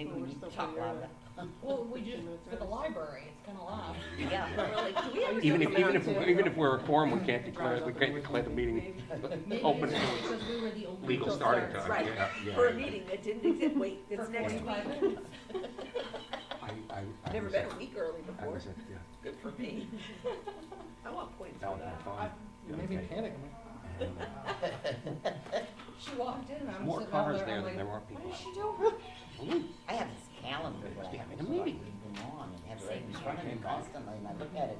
Maybe we need to talk louder. Well, we just, for the library, it's kinda loud. Yeah. We're like, do we ever Even if we're a quorum, we can't declare the meeting open Because until we were the only. legal people starting started. time. Right, Yeah. for a meeting that didn't exist, wait, For it's next 45 week. minutes. I Never was been at- a week early I before, was at, yeah. good for me. I want points That for was that. fun. Maybe panic. She walked in, I'm More sitting over cars there, there I'm than like, there are what people. is she doing? I have this calendar that I have Having to a sort of meeting. read them on and have it in front of me constantly, and I look at it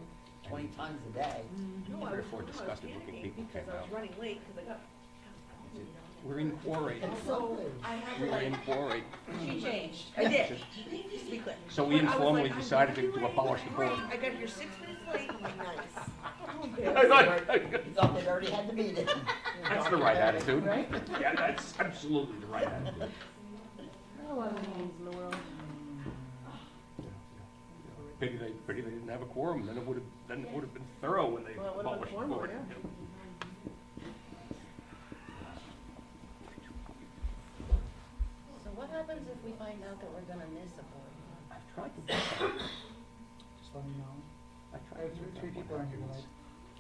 20 times a day. No, I Three or was- four no, I was disgusted looking panicking people because came I was out. running late, because I got, We're in 4-H. so I had We to were like, in 4-H. She changed. I did, just to be clear. So we But I was informally like, I'm decided gonna to be late. abolish the board. Great, I got here 6 minutes late, I'm like, nice. You thought they'd already had the meeting. That's the right attitude. Yeah, that's absolutely the right attitude. A lot of meetings in the world. Pity they didn't have a quorum, then it would have been thorough when they Well, it would've been abolished the formal, board. yeah. So what happens if we find out that we're gonna miss a board? I've tried to. I Just let me know. tried to. Three people are here tonight.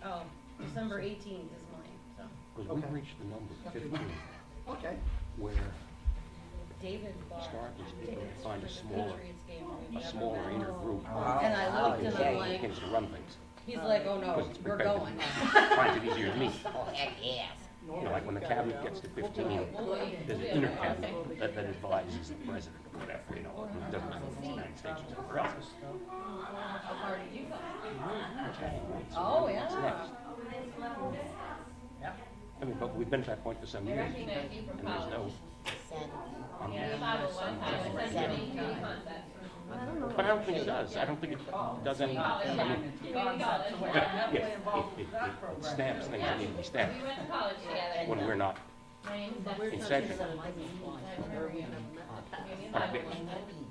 Oh, December 18th is mine, so. Because we've Okay. reached the number 15, Okay. where David bought historically speaking, tickets to find for a the smaller, Patriots game. We've a never smaller been. inner group. And I looked and I'm like, Begins to run things. he's like, oh no, Because it's we're repetitive. going. Finds it easier to meet. Oh, heck yes. You know, like when the cabinet gets to 15, there's an inner cabinet that advises the president or whatever, you know, it doesn't matter if it's the United States or somewhere else. How far did you go? Oh, What's yeah. next? I mean, but we've been to that point for some years, and there's no, but I don't think it does. I don't think it does anything. I mean, yeah, it stamps things that need to be stamped when we're not in session.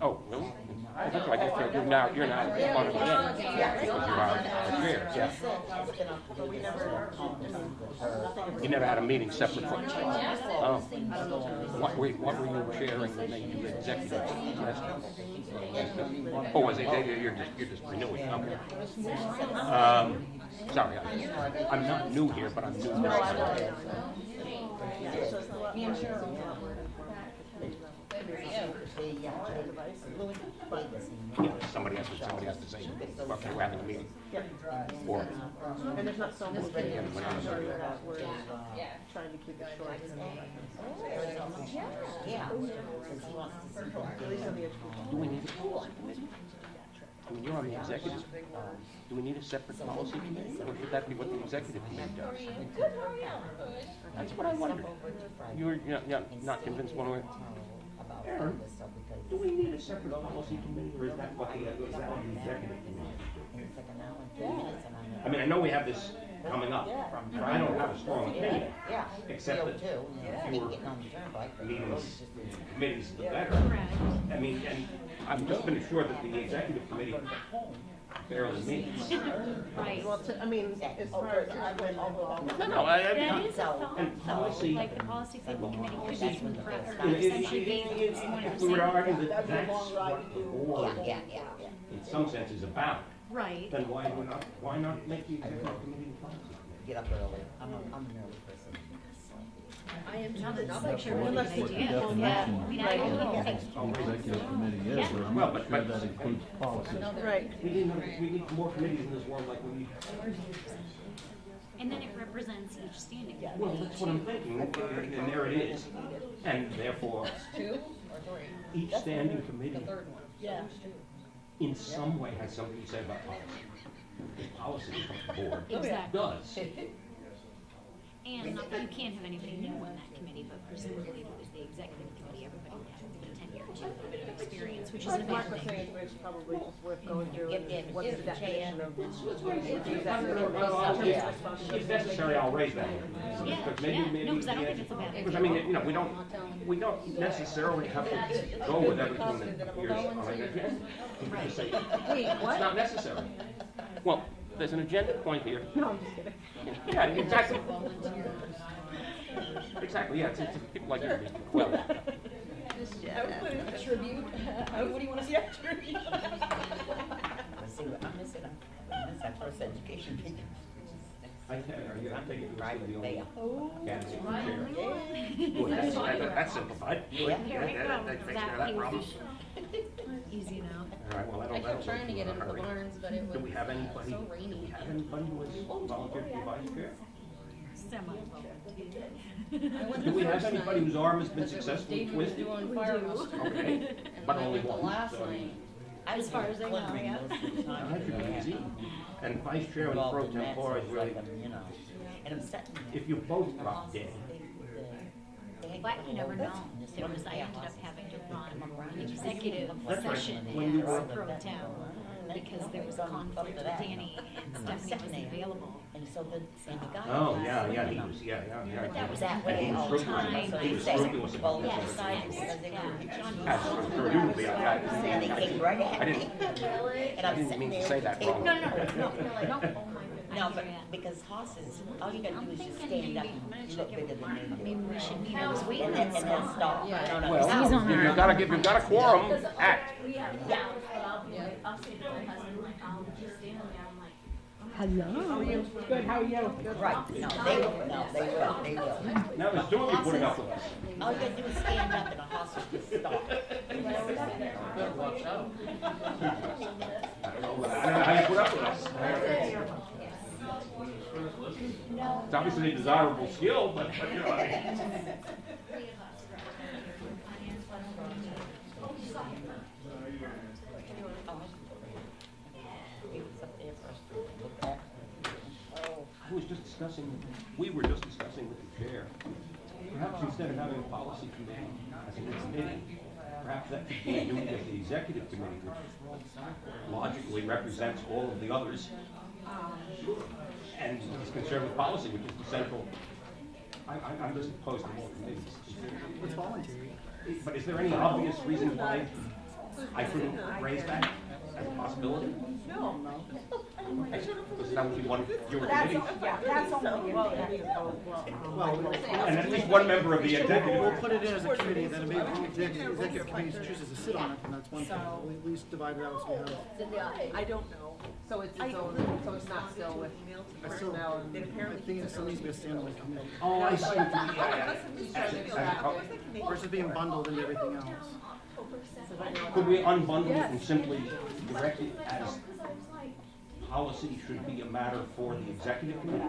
Oh, really? Oh, that's right, you're now part of the game. Because you're our chair, yeah. You never had a meeting separate from, oh. What were you chairing when they do the executive session? Oh, was it, you're just renewing, okay. Sorry, I'm not new here, but I'm new. No, I don't. Me and Cheryl. Yeah, somebody has to say, okay, we're having a meeting. Or, And there's not so much. when I'm sorry. We're trying to keep it short. Yeah. At least on the education. Do we need, I mean, you're on the executive, do we need a separate policy committee, or should that be what the executive committee does? That's what I wondered. You're not convinced one way. Aaron, do we need a separate policy committee, or is that what the executive committee does? I mean, I know we have this coming up, but I don't have a strong opinion, Yeah. except that too. fewer Getting on the turnpike. meetings, committees, the better. I mean, and I've just been assured that the executive committee barely meets. Right. Well, I mean, as far as I went over that. No, That is a So- thought, and though, policy- like the policy committee could That's be when the for, first or time. essentially being one If of we were to the argue that That'd be a that's long ride what to the do. board, Yeah. in some sense, is about, right. then why not make the executive committee the policy committee? Get up early. I'm an early person. I am No, too. that's actually a really good Unless the idea. people Yeah, that- I mean, I don't think, Executive committee is, Yeah. but I'm Well, not but- sure but- that includes policy. Right. We need more committees in this world like we need. and then it represents each standing. Well, that's what I'm thinking, and there it is. And therefore, 2 or 3? each standing The committee third one. Yeah. in some way has something to say about policy. Because policy is what the board Exactly. does. And not that you can't have anybody new on that committee, but presumably if it was the executive committee, everybody would have the tenure to experience, which is an Like Mark was amazing thing. saying, it's probably just worth going through, If- and what's the definition of. Yeah. If necessary, I'll raise that. Yeah, Because maybe, yeah. maybe. No, 'cause I don't think it's a bad idea. Because I mean, you know, we don't necessarily have to go with everything that appears on an agenda. We can just say, Wait, it's what? not necessary. Well, there's an agenda point here. No, I'm just kidding. Yeah, exactly. Exactly, yeah, it's people like you. Well, Tribute, what do you wanna see after tribute? See, I'm missing that first education meeting. Are you not taking Private bail. That's simplified. Yeah. Here we go. That takes care of that problem. Easy now. All right, well, I that'll kept trying to get into the hurry. barns, but it was Do we have anybody, so do we rainy. have anybody who has volunteered to be vice chair? Semi-volunteer. Do we have anybody whose arm has been successfully David was twisted? doing fire muster. Okay, And but then I only went the one, last so- night. I was As far as I know, wondering yeah. most of the time. That should be easy. And vice chair and Involved pro in that, so tempore is it's really, like I'm, you know, and I'm sitting there. if you both drop dead, But you never know, because I ended up having to run executive That's right. session When you as were- pro town, because there was a conflict with Danny and Stephanie wasn't available. And so the guy. oh, yeah, he was, yeah. But that was that And he way was all the scrupulous. time, so He they was say, scrupulous about well, this. Yes, decided yes, because they yeah. were John. I'm sure you would be, And they came right at I me. didn't, And I I'm didn't sitting mean to there say at that the wrong. table. No. No, I but hear ya. because horses, all you gotta I'm do is just thinking stand up maybe and look bigger than they do. Maybe we should meet on Zoom. And then stop. Yeah. No, no, well, no. He's on you've got to give, you've got a quorum, act. Good, how are you? Right, no, they will, they will. Now, Ms. Stewart, you're putting up with us. All you gotta do is stand up and a horse will just stop. I don't know how you put up with us. It's obviously a desirable skill, but, you know, He was up there for us to look at. I was just discussing, we were just discussing with the chair, perhaps instead of having a policy committee as a committee, perhaps that should be a duty of the executive committee, which logically represents all of the others, and is concerned with policy, which is the central. I'm just opposed to more committees. It's voluntary. But is there any obvious reason why I couldn't raise that as a possibility? No. Because that would be one fewer committees. That's only, well, that's a Well, And at least one member of the we'll executive. put it in as a committee, then maybe the executive committee chooses to sit on it, and that's one thing. We'll at least divide it out so we have. I don't know. So it's its own, so it's not still with I still, personnel I think it still needs to be a standalone committee, Oh, I see what you mean, yeah. versus being bundled into everything else. Could we unbundle it and simply direct it as policy should be a matter for the executive committee?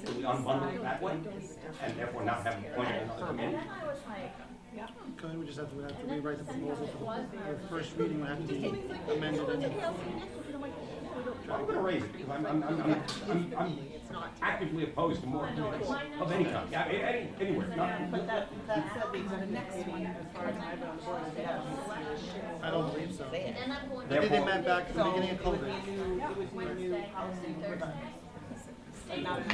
Could we unbundle it that way, and therefore not have it appointed another committee? Okay, we just have to rewrite the proposal for the first reading, would have to be amended and. I'm gonna raise it, because I'm actively opposed to more committees of any kind, yeah, anywhere, not. But that said, the next one, as far as I've been on board, is that I don't believe so. There. I think they meant back at the beginning of it would COVID. be a new, it would be a new policy for and not a new.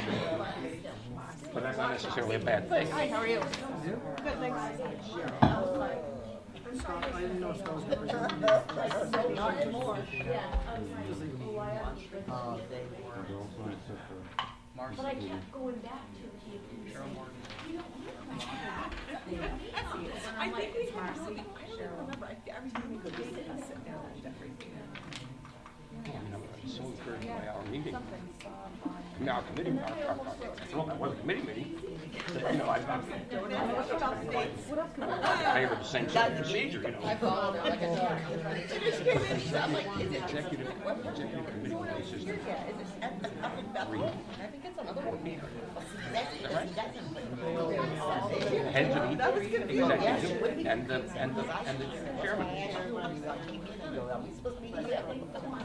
But that's not necessarily a bad thing. Hi, how are you? Good, thanks. Scott, I didn't know Scott was representing. But I kept going back I think we have, I don't remember, I remember the date us sit down and everything. I'm so encouraged by our meeting. I mean, our committee, that was a committee meeting. You know, I'm favor of the same sort of procedure, you know. I followed her like a dog. I'm like, is it Executive committee is just three I think it's another one. heads of each executive and the chairman.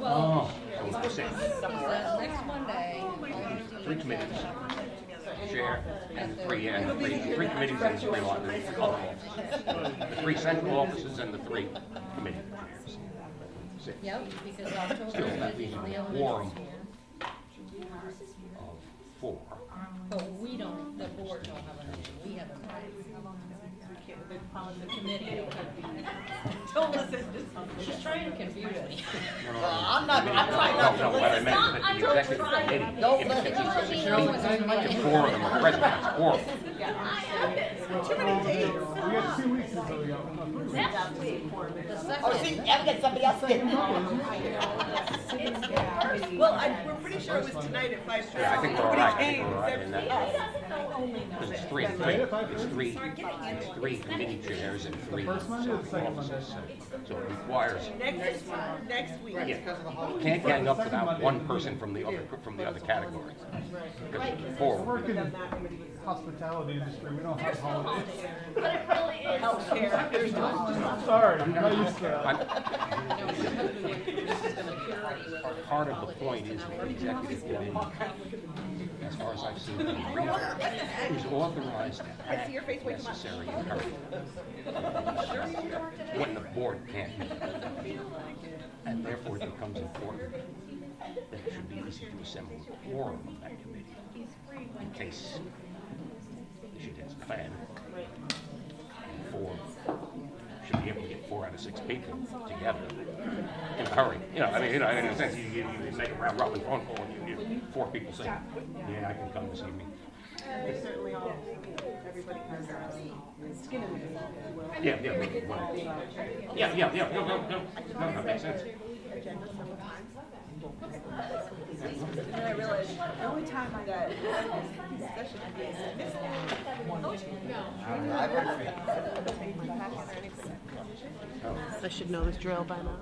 Oh, I see. Next Monday. Three committees, chair, and three committees and three offices. The three central offices and the three committee chairs. Six. Yep, because October Still, that is leaves usually a elementary quorum school. of four. But we don't, the board don't have an issue, we have a. The committee could be, don't listen to something. She's trying to confuse me. I'm not, I'm trying not to No, what I listen. meant is that the executive committee, Don't if listen. it's four of them are present, that's quorum. Too many dates. We got 2 weeks until we got approved. Oh, see, I've got somebody else sitting. Well, we're pretty sure it was tonight at 5:30. Yeah, I think we're all right. I think we're all right Nobody in came that. except Because it's three committee chairs and three offices. So it requires, next week. yeah, you can't gang up without one person from the other category. Because I four. work in the hospitality industry, we don't have holidays. Healthcare. I'm sorry, I'm not used to that. Part of the point is the executive committee, as far as I've seen, is authorized to act necessary encouragement when the board can't meet. And therefore it becomes important that it should be easy to assemble a quorum of that committee in case the shit hits the fan. And four should be able to get 4 out of 6 people together in a hurry. In a sense, you make a round robin phone call and you 4 people say, yeah, I can come this evening. They certainly all, everybody has skin in the game. Yeah, that makes sense. And then I realized the only time that session I did is I should know this drill by now.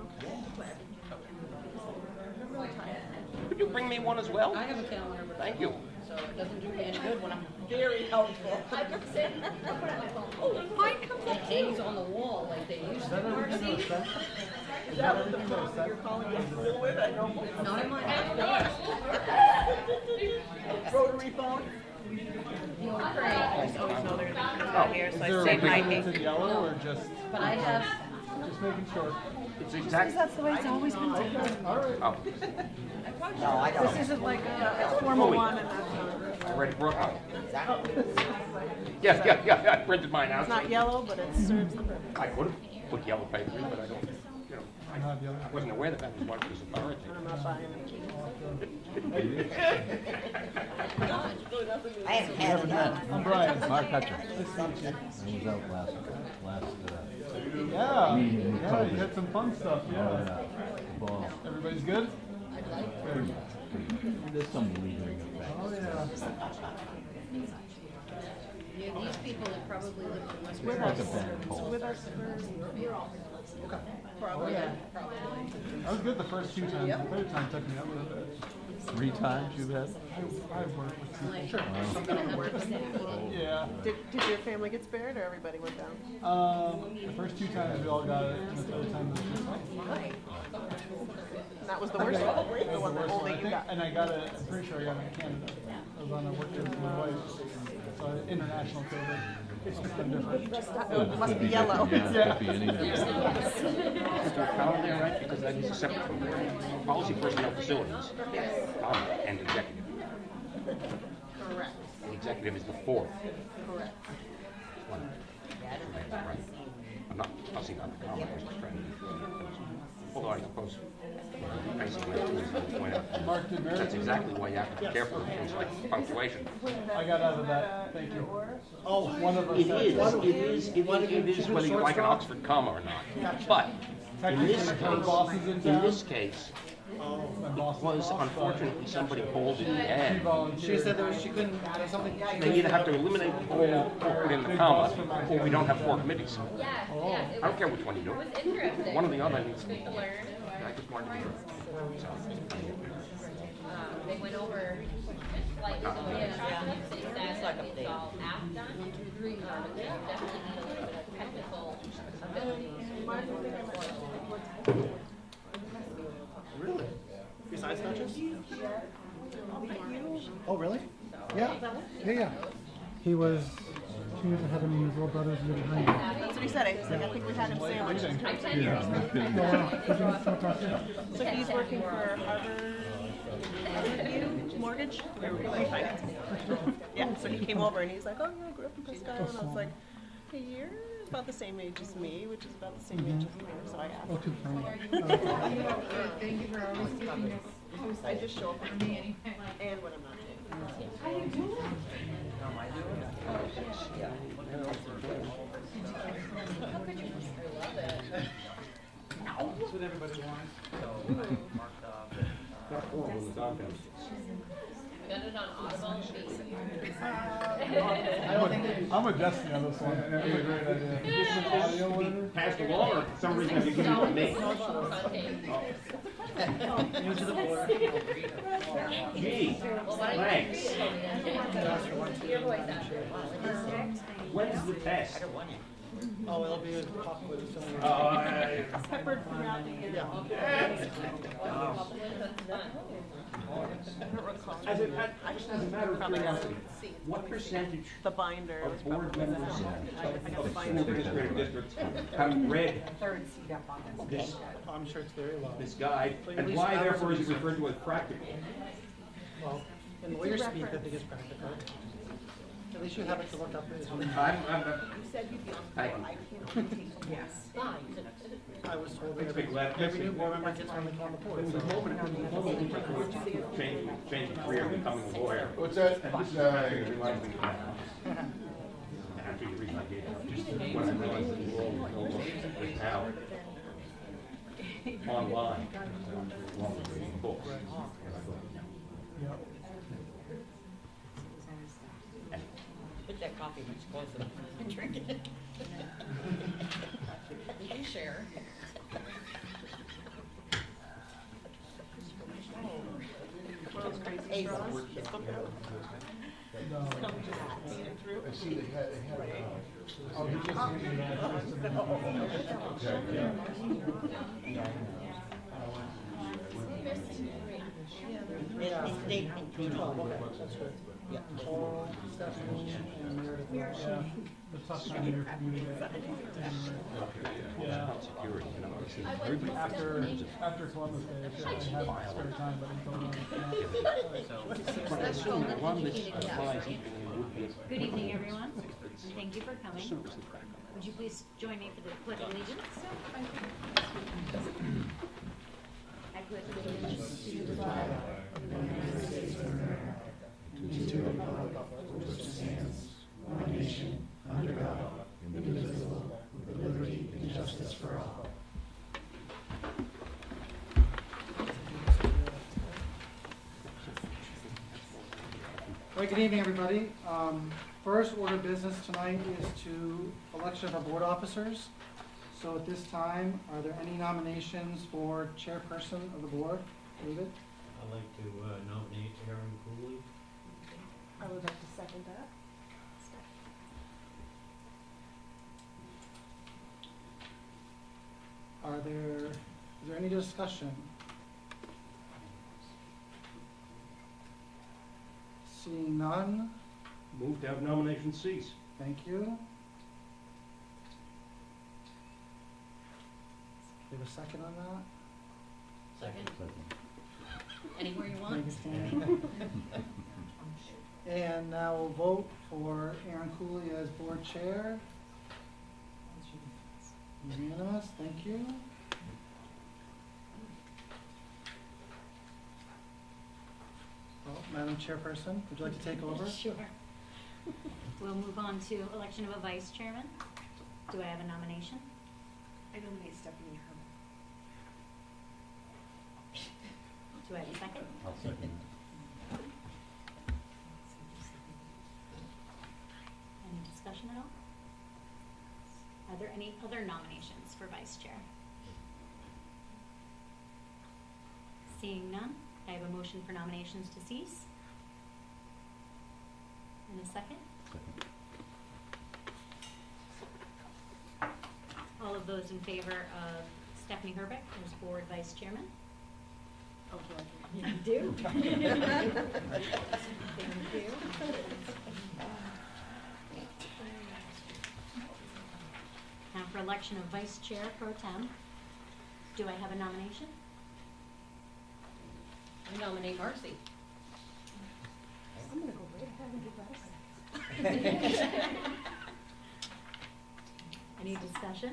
Could you bring me one as well? I have a calendar, but Thank you. so it doesn't do me any good when I'm, Very helpful. it hangs on the wall like they used to. Is that what the phone you're calling me school with? I know. Not in my Rotary phone? You're great. I always know they're going to come Oh, out here, Is so there I a say reason hi. it's in yellow or just But I have, making sure? It's exactly. That's the way it's always been done. All right. Oh, No, I don't. This isn't like a formal one and that's I already brought mine. Exactly. Yeah, I printed mine out. it's not yellow, but it serves the purpose. I could have put yellow paper in, but I don't, I have yellow. I wasn't aware that was what was authority. I'm not buying it. I haven't had enough. I'm Brian. Mark Hutchins. I was out last, Yeah, Meeting in yeah, COVID. you had some fun stuff, yeah. ball. Everybody's good? Good. There's some lingering effects. Oh, yeah. yeah, these people that probably live in West With Like us. a bad cold. With us for probably. Yeah. I was good the first 2 times. The third time took me up a little bit. 3 times you've had? I've worked with people. Like, I'm gonna have to step in. Yeah. Did your family get spared or everybody went down? The first 2 times we all got it, and the third time was just like, And that was the worst one, that was the the one that worst one. only I you think, got. and I got it, I'm pretty sure I got it in Canada. I was on a work trip with my wife. So international COVID. It's different. It must be yellow. Yeah, could be anything. Is there a column there, right? Because that is a separate from policy personnel facilities. And executive. Correct. The executive is the 4th Correct. one. Right. I'm not fussing on the column, I was just trying to. Although I suppose, basically, point out, Mark did very that's exactly why you have to be careful of things like punctuation. I got out of that, thank you. Oh, one of us. It is whether you like an Oxford comma or not. But in this Technically, her boss is in case, town. My boss was unfortunately somebody bold in the end. She said She couldn't, something. They either have to eliminate the bold or put in the comma, or we don't have 4 committees. Yeah, Oh. yeah, I it don't was, care which one you do. it was interesting. One or the other needs to be. To learn. I just wanted to be. They went over like the chocolates, they said It's like a it's all half done. 1, 2, 3, but they definitely need a little bit of technical ability. Really? Besides Duchess? Oh, really? Yeah. Yeah. He was 2 years ahead of me, his little brother's a year behind me. That's what he said. He's like, I think we had him sandwiched. Yeah, no kidding. So he's working for Harvard Mortgage? We're refinancing. Yeah, so he came over and he's like, oh yeah, I grew up in Prescott. And I was like, hey, you're about the same age as me, which is about the same age as me. So I asked. Oh, too funny. Thank you for always keeping us posted. I just show up For me anytime. and when I'm not doing. How you doing? No, I do. Yeah. That's what everybody wants. Not horrible when the dog comes. Got it on Audible. I don't think I'm with Destiny on this one. That'd be a great idea. Just an audio, whatever. Passed along, or for some reason you give it to me. New to the board. Gee, thanks. Your voice after. When's the test? Oh, it'll be popular with some of Peppered throughout the year. As a matter of curiosity, what percentage The binder was of board probably members that. of school administrative districts have read this, I'm sure it's very low. this guide, and why therefore is it referred to as practical? Well, in lawyer speak, I think it's practical. At least you have it to look up. Thank you. I was told Makes that me glad. every new board member gets one to come on the board. There was a moment changing career, becoming a lawyer. What's that? It reminds me of that. Actually, the reason I gave it up, just when I realized that the world was almost now online, along with reading books. And I thought, no. Put that coffee much closer and drink it. We can share. I see they had, oh, he just gave me that. They control. That's good. Yeah. Paul, Stephanie, and Meredith. Yeah, the tough time in your community. Yeah. Security, you know. After Columbus Day, I have spare time, but until But I assume that one that applies equally would be. Good evening, everyone, and thank you for coming. Would you please join me for the pledge of allegiance? I pledge allegiance to the flag of the United States of America, and to the republic which stands one nation under God, indivisible, with liberty and justice for all. All right, good evening, everybody. First order of business tonight is to election of our board officers. So at this time, are there any nominations for chairperson of the board? David? I'd like to nominate Aaron Cooley. I would like to second that. Is there any discussion? Seeing none, Move to have nominations cease. thank you. Do you have a second on that? Second. Anywhere you want. Thank you, Stan. And now we'll vote for Aaron Cooley as board chair. Unanimous, thank you. Well, Madam Chairperson, would you like to take over? Sure. We'll move on to election of a vice chairman. Do I have a nomination? I nominate Stephanie Herman. Do I have a second? I'll second. Any discussion at all? Are there any other nominations for vice chair? Seeing none, I have a motion for nominations to cease. And a second? All of those in favor of Stephanie Herbeck as board vice chairman? You do? Thank you. Now for election of vice chair pro tem, do I have a nomination? I nominate Marcy. I'm gonna go right ahead and give that a second. Any discussion?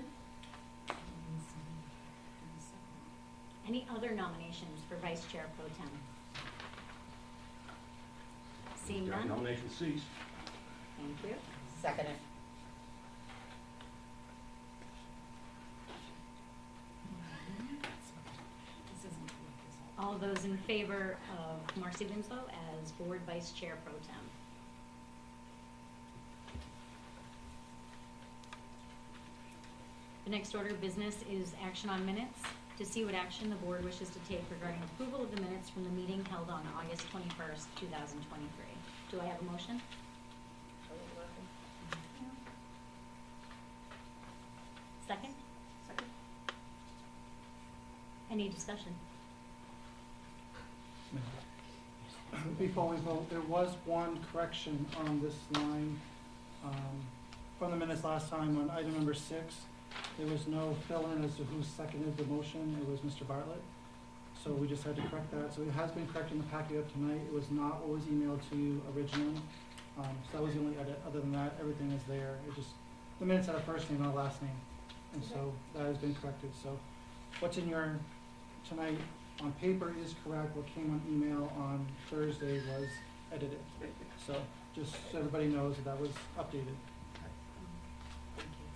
Any other nominations for vice chair pro tem? Seeing none? Nominations cease. Thank you. Second it. All those in favor of Marcy Winslow as Board Vice Chair Pro Tem? The next order of business is action on minutes. To see what action the board wishes to take regarding approval of the minutes from the meeting held on August 21st, 2023. Do I have a motion? Second? Second. Any discussion? Before we vote, there was one correction on this line, from the minutes last time on item number 6. There was no fill-in as to who seconded the motion. It was Mr. Bartlett. So we just had to correct that. So it has been corrected in the packet of tonight. It was not what was emailed to you originally. So that was the only edit. Other than that, everything is there. It just, the minutes had a first name and a last name. And so that has been corrected. So what's in your, tonight on paper is correct. What came on email on Thursday was edited. So just so everybody knows that that was updated. Thank you.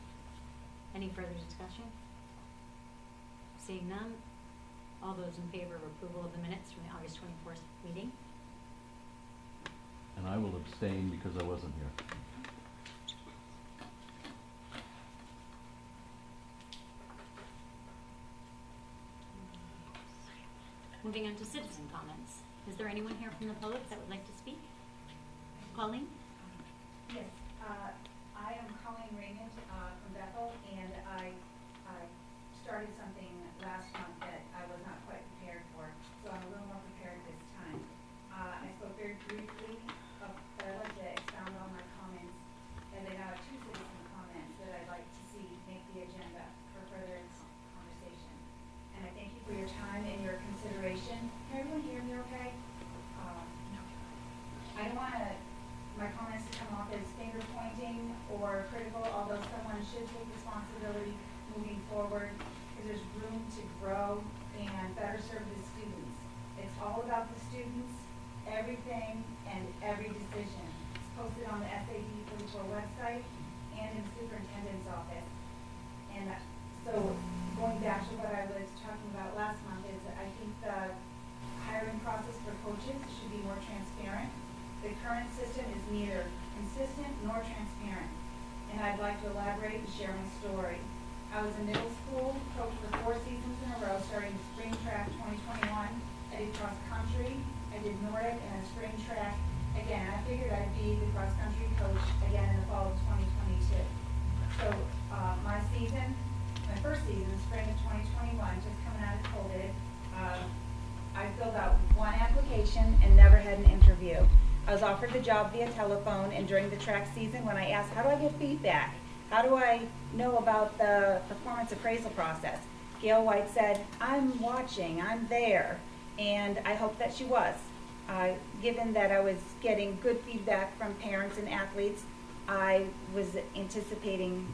Any further discussion? Seeing none, all those in favor of approval of the minutes from the August 24th meeting? And I will abstain because I wasn't here. Moving on to citizen comments. Is there anyone here from the public that would like to speak? Colleen? Yes, I am Colleen Raymond from Bethel, and I started something last month that I was not quite prepared for, so I'm a little more prepared this time. I spoke very briefly, but I'd like to expound on my comments, and then I have 2 citizen comments that I'd like to see make the agenda for further conversation. And I thank you for your time and your consideration. Can everyone hear me okay? I don't want my comments to come off as finger pointing or critical, although someone should take responsibility moving forward, because there's room to grow and better serve the students. It's all about the students, everything and every decision. It's posted on the SAD 44 website and in the superintendent's office. And so going back to what I was talking about last month is that I think the hiring process for coaches should be more transparent. The current system is neither consistent nor transparent. And I'd like to elaborate and share my story. I was a middle school coach for 4 seasons in a row, starting spring track 2021. I did cross country, I did Nordic, and then spring track again. I figured I'd be the cross country coach again in the fall of 2022. So my season, my first season, spring of 2021, just coming out of COVID, I filled out 1 application and never had an interview. I was offered the job via telephone, and during the track season, when I asked, how do I get feedback? How do I know about the performance appraisal process? Gail White said, I'm watching, I'm there, and I hope that she was. Given that I was getting good feedback from parents and athletes, I was anticipating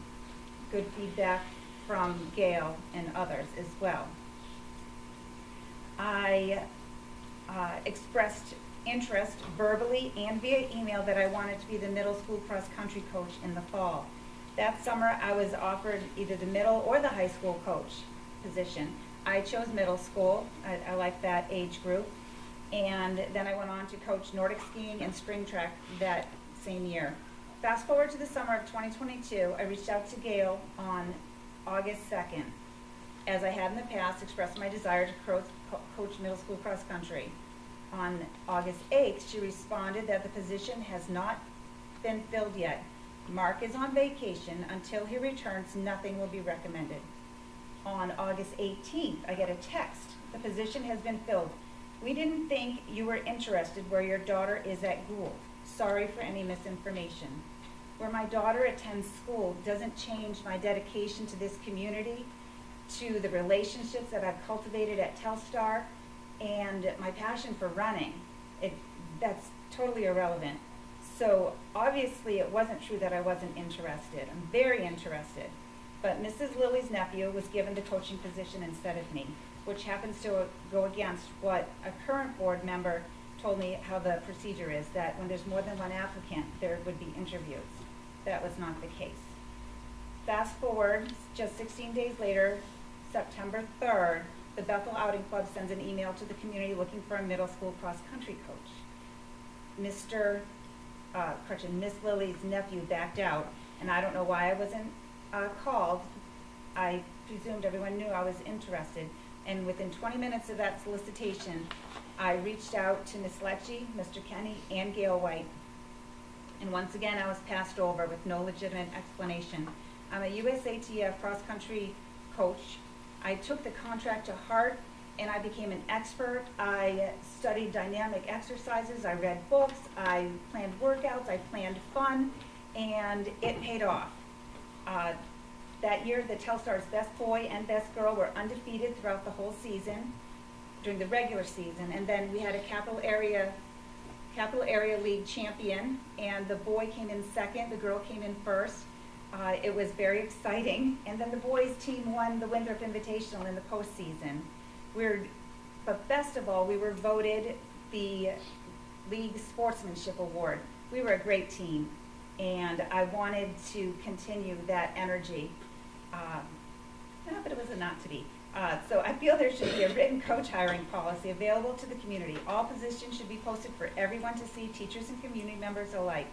good feedback from Gail and others as well. I expressed interest verbally and via email that I wanted to be the middle school cross-country coach in the fall. That summer, I was offered either the middle or the high school coach position. I chose middle school. I like that age group. And then I went on to coach Nordic skiing and spring track that same year. Fast forward to the summer of 2022, I reached out to Gail on August 2nd. As I had in the past, expressed my desire to coach middle school cross-country. On August 8th, she responded that the position has not been filled yet. Mark is on vacation. Until he returns, nothing will be recommended. On August 18th, I get a text. The position has been filled. We didn't think you were interested where your daughter is at Gould. Sorry for any misinformation. Where my daughter attends school doesn't change my dedication to this community, to the relationships that I've cultivated at Telstar, and my passion for running. That's totally irrelevant. So obviously it wasn't true that I wasn't interested. I'm very interested. But Mrs. Lily's nephew was given the coaching position instead of me, which happens to go against what a current board member told me how the procedure is, that when there's more than 1 applicant, there would be interviews. That was not the case. Fast forward, just 16 days later, September 3rd, the Bethel Outing Club sends an email to the community looking for a middle school cross-country coach. Miss Lily's nephew backed out, and I don't know why I wasn't called. I presumed everyone knew I was interested, and within 20 minutes of that solicitation, I reached out to Miss Lecce, Mr. Kenny, and Gail White. And once again, I was passed over with no legitimate explanation. I'm a USATF cross-country coach. I took the contract to heart, and I became an expert. I studied dynamic exercises, I read books, I planned workouts, I planned fun, and it paid off. That year, the Telstars best boy and best girl were undefeated throughout the whole season, during the regular season, and then we had a Capital Area League champion, and the boy came in second, the girl came in first. It was very exciting, and then the boys team won the Winthrop Invitational in the postseason. But best of all, we were voted the League Sportsmanship Award. We were a great team, and I wanted to continue that energy. But it was a not to be. So I feel there should be a written coach hiring policy available to the community. All positions should be posted for everyone to see, teachers and community members alike.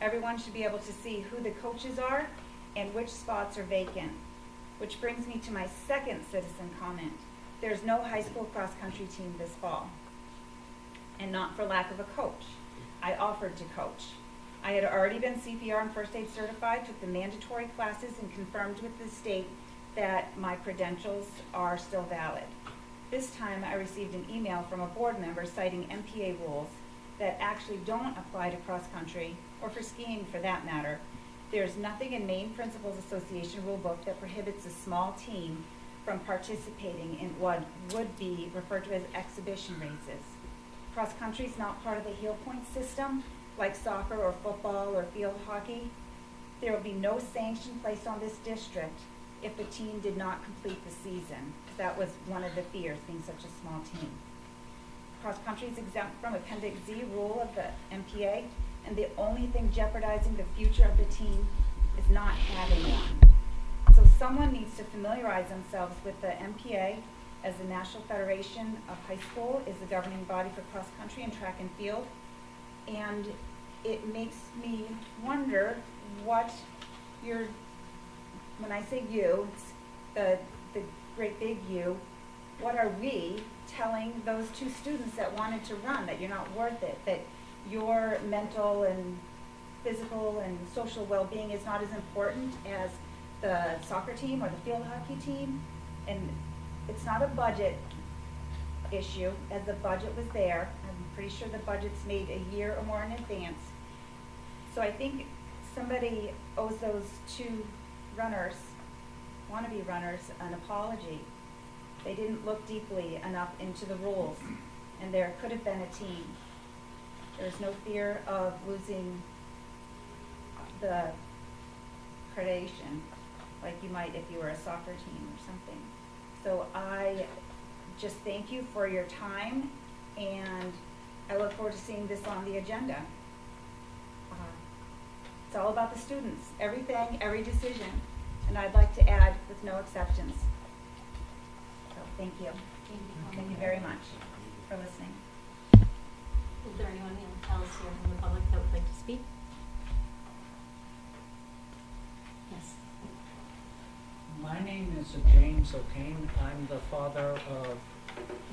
Everyone should be able to see who the coaches are and which spots are vacant. Which brings me to my second citizen comment. There's no high school cross-country team this fall, and not for lack of a coach. I offered to coach. I had already been CPR and first aid certified, took the mandatory classes, and confirmed with the state that my credentials are still valid. This time I received an email from a board member citing MPA rules that actually don't apply to cross-country, or for skiing for that matter. There's nothing in Maine Principals Association rulebook that prohibits a small team from participating in what would be referred to as exhibition races. Cross-country is not part of the heel point system, like soccer or football or field hockey. There will be no sanction placed on this district if the team did not complete the season. That was one of the fears, being such a small team. Cross-country is exempt from Appendix Z rule of the MPA, and the only thing jeopardizing the future of the team is not having one. So someone needs to familiarize themselves with the MPA, as the National Federation of High School is the governing body for cross-country and track and field. And it makes me wonder what when I say you, it's the great big you, what are we telling those two students that wanted to run, that you're not worth it, that your mental and physical and social well-being is not as important as the soccer team or the field hockey team? And it's not a budget issue, as the budget was there. I'm pretty sure the budget's made a year or more in advance. So I think somebody owes those two runners, wannabe runners, an apology. They didn't look deeply enough into the rules, and there could have been a team. There's no fear of losing the accreditation like you might if you were a soccer team or something. So I just thank you for your time, and I look forward to seeing this on the agenda. It's all about the students, everything, every decision, and I'd like to add with no exceptions. So thank you. Thank you very much for listening. Is there anyone else here from the public that would like to speak? Yes. My name is James O'Kane. I'm the father of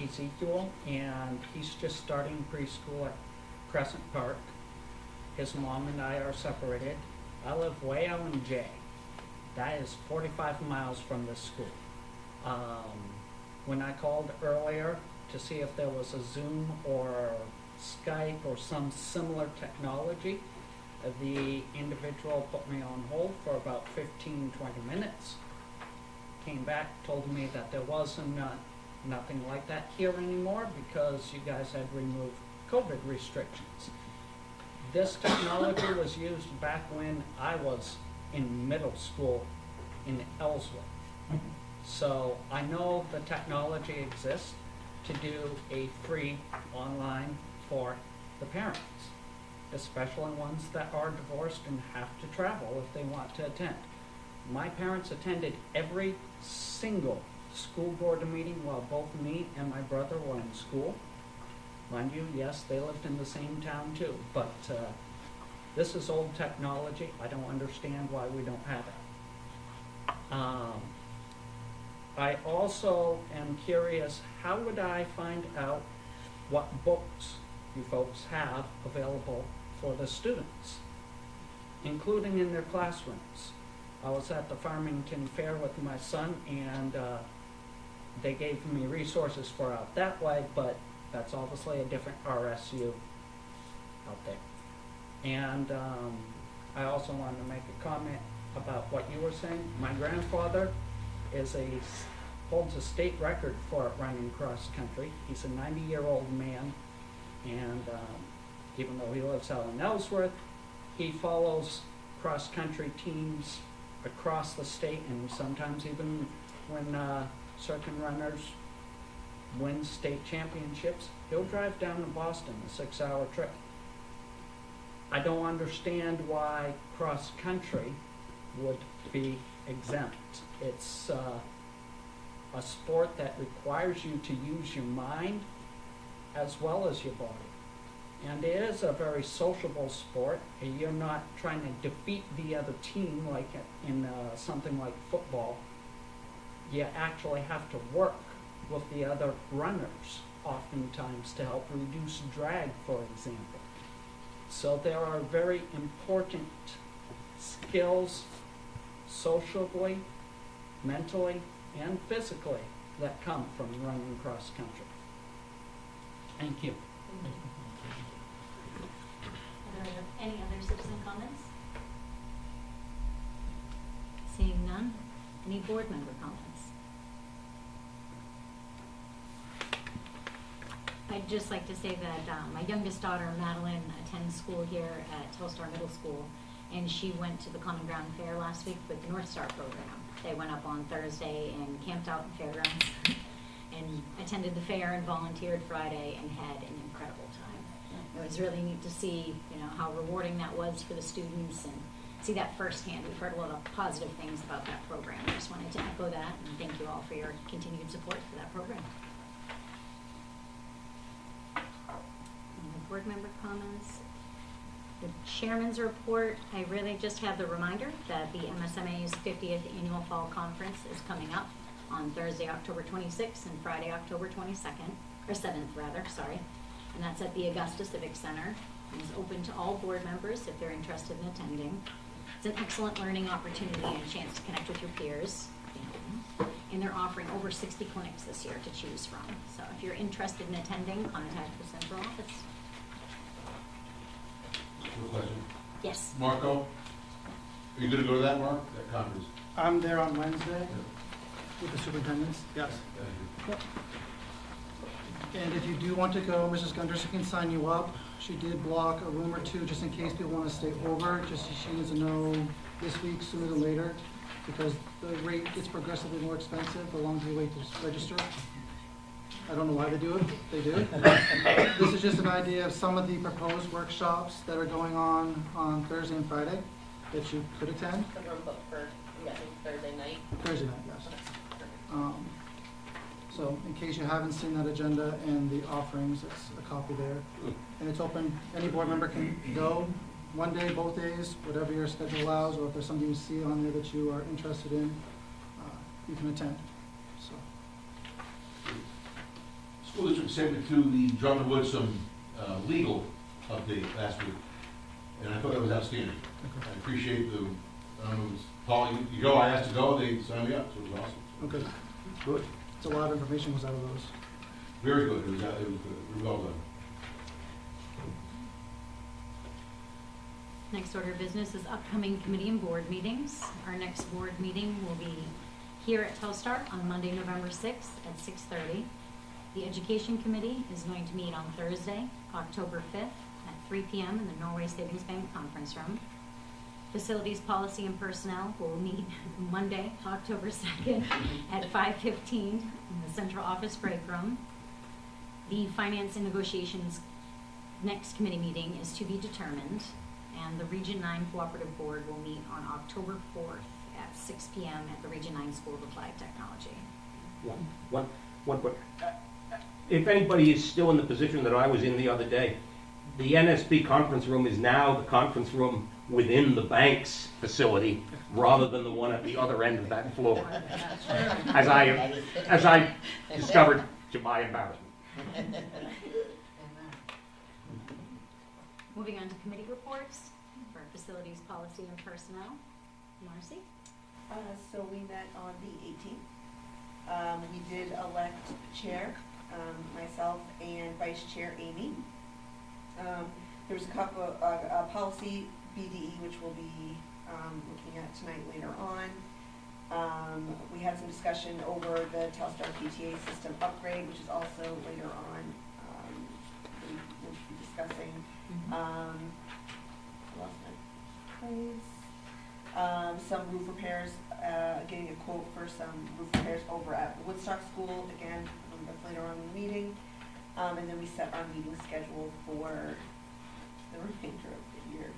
Ezekiel, and he's just starting preschool at Crescent Park. His mom and I are separated. I live way out in Jay. That is 45 miles from this school. When I called earlier to see if there was a Zoom or Skype or some similar technology, the individual put me on hold for about 15, 20 minutes. Came back, told me that there wasn't nothing like that here anymore because you guys had removed COVID restrictions. This technology was used back when I was in middle school in Ellsworth. So I know the technology exists to do a free online for the parents, especially ones that are divorced and have to travel if they want to attend. My parents attended every single the school board meeting while both me and my brother were in school. Mind you, yes, they lived in the same town too, but this is old technology. I don't understand why we don't have it. I also am curious, how would I find out what books you folks have available for the students, including in their classrooms? I was at the Farmington Fair with my son, and they gave me resources for out that way, but that's obviously a different RSU out there. And I also wanted to make a comment about what you were saying. My grandfather holds a state record for running cross country. He's a 90-year-old man, and even though he lives out in Ellsworth, he follows cross country teams across the state, and sometimes even when certain runners win state championships, he'll drive down to Boston, a 6-hour trip. I don't understand why cross country would be exempt. It's a sport that requires you to use your mind as well as your body. And it is a very sociable sport. You're not trying to defeat the other team like in something like football. You actually have to work with the other runners oftentimes to help reduce drag, for example. So there are very important skills socially, mentally, and physically that come from running cross country. Thank you. Are there any other citizen comments? Seeing none, any board member comments? I'd just like to say that my youngest daughter, Madeline, attends school here at Telstar Middle School, and she went to the Common Ground Fair last week with the North Star program. They went up on Thursday and camped out in fairgrounds and attended the fair and volunteered Friday and had an incredible time. It was really neat to see, how rewarding that was for the students and see that firsthand. We've heard a lot of positive things about that program. I just wanted to echo that and thank you all for your continued support for that program. Any board member comments? The chairman's report, I really just have the reminder that the MSMA's 50th annual fall conference is coming up on Thursday, October 26th and Friday, October 22nd, or 7th rather, sorry. And that's at the Augusta Civic Center. And is open to all board members if they're interested in attending. It's an excellent learning opportunity and a chance to connect with your peers. And they're offering over 60 clinics this year to choose from. So if you're interested in attending, contact the central office. Quick question. Yes. Marco, are you gonna go to that, Mark, that conference? I'm there on Wednesday with the superintendents. Yes. Thank you. And if you do want to go, Mrs. Gunderson can sign you up. She did block a room or two just in case people want to stay over. Just she needs to know this week sooner than later because the rate gets progressively more expensive the longer you wait to register. I don't know why they do it. They do. This is just an idea of some of the proposed workshops that are going on Thursday and Friday that you could attend. The room booked for, Thursday night? Thursday night, yes. So in case you haven't seen that agenda and the offerings, it's a copy there. And it's open, any board member can go one day, both days, whatever your schedule allows, or if there's something you see on there that you are interested in, you can attend. So. School district sent me to the Drummond Woods some legal update last week, and I thought that was outstanding. I appreciate Paul, you go, I asked to go, they signed me up, so it was awesome. Okay. Good. It's a lot of information was out of those. Very good, it was good, well done. Next order of business is upcoming committee and board meetings. Our next board meeting will be here at Telstar on Monday, November 6th at 6:30. The Education Committee is going to meet on Thursday, October 5th at 3 p.m. in the Norway Savings Bank Conference Room. Facilities Policy and Personnel will meet Monday, October 2nd at 5:15 in the Central Office Break Room. The Finance and Negotiations next committee meeting is to be determined, and the Region 9 Cooperative Board will meet on October 4th at 6 p.m. at the Region 9 School of Applied Technology. One quick. If anybody is still in the position that I was in the other day, the NSP conference room is now the conference room within the bank's facility rather than the one at the other end of that floor. As I discovered to my embarrassment. Moving on to committee reports for facilities, policy, and personnel. Marcy? So we met on the 18th. We did elect chair, myself and vice chair Amy. There was a couple of policy BDE, which we'll be looking at tonight later on. We had some discussion over the Telstar PTA system upgrade, which is also later on we'll be discussing. I lost my place. Some roof repairs, getting a quote for some roof repairs over at Woodstock School, again, that's later on in the meeting. And then we set our meeting schedule for the remainder of the year.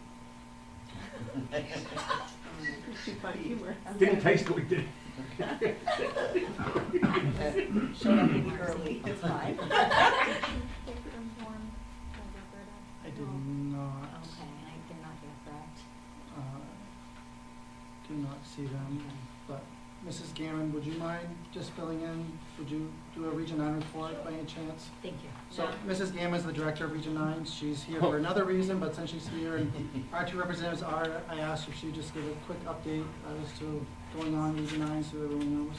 Didn't taste good, did it? Showed up maybe early, it's fine. I did not, Okay, I did not get that. do not see them, but Mrs. Gammon, would you mind just filling in? Would you do a Region 9 report by any chance? Thank you. So Mrs. Gammon is the director of Region 9. She's here for another reason, but since she's here and our two representatives are, I asked if she'd just give a quick update as to going on in Region 9 so everyone knows.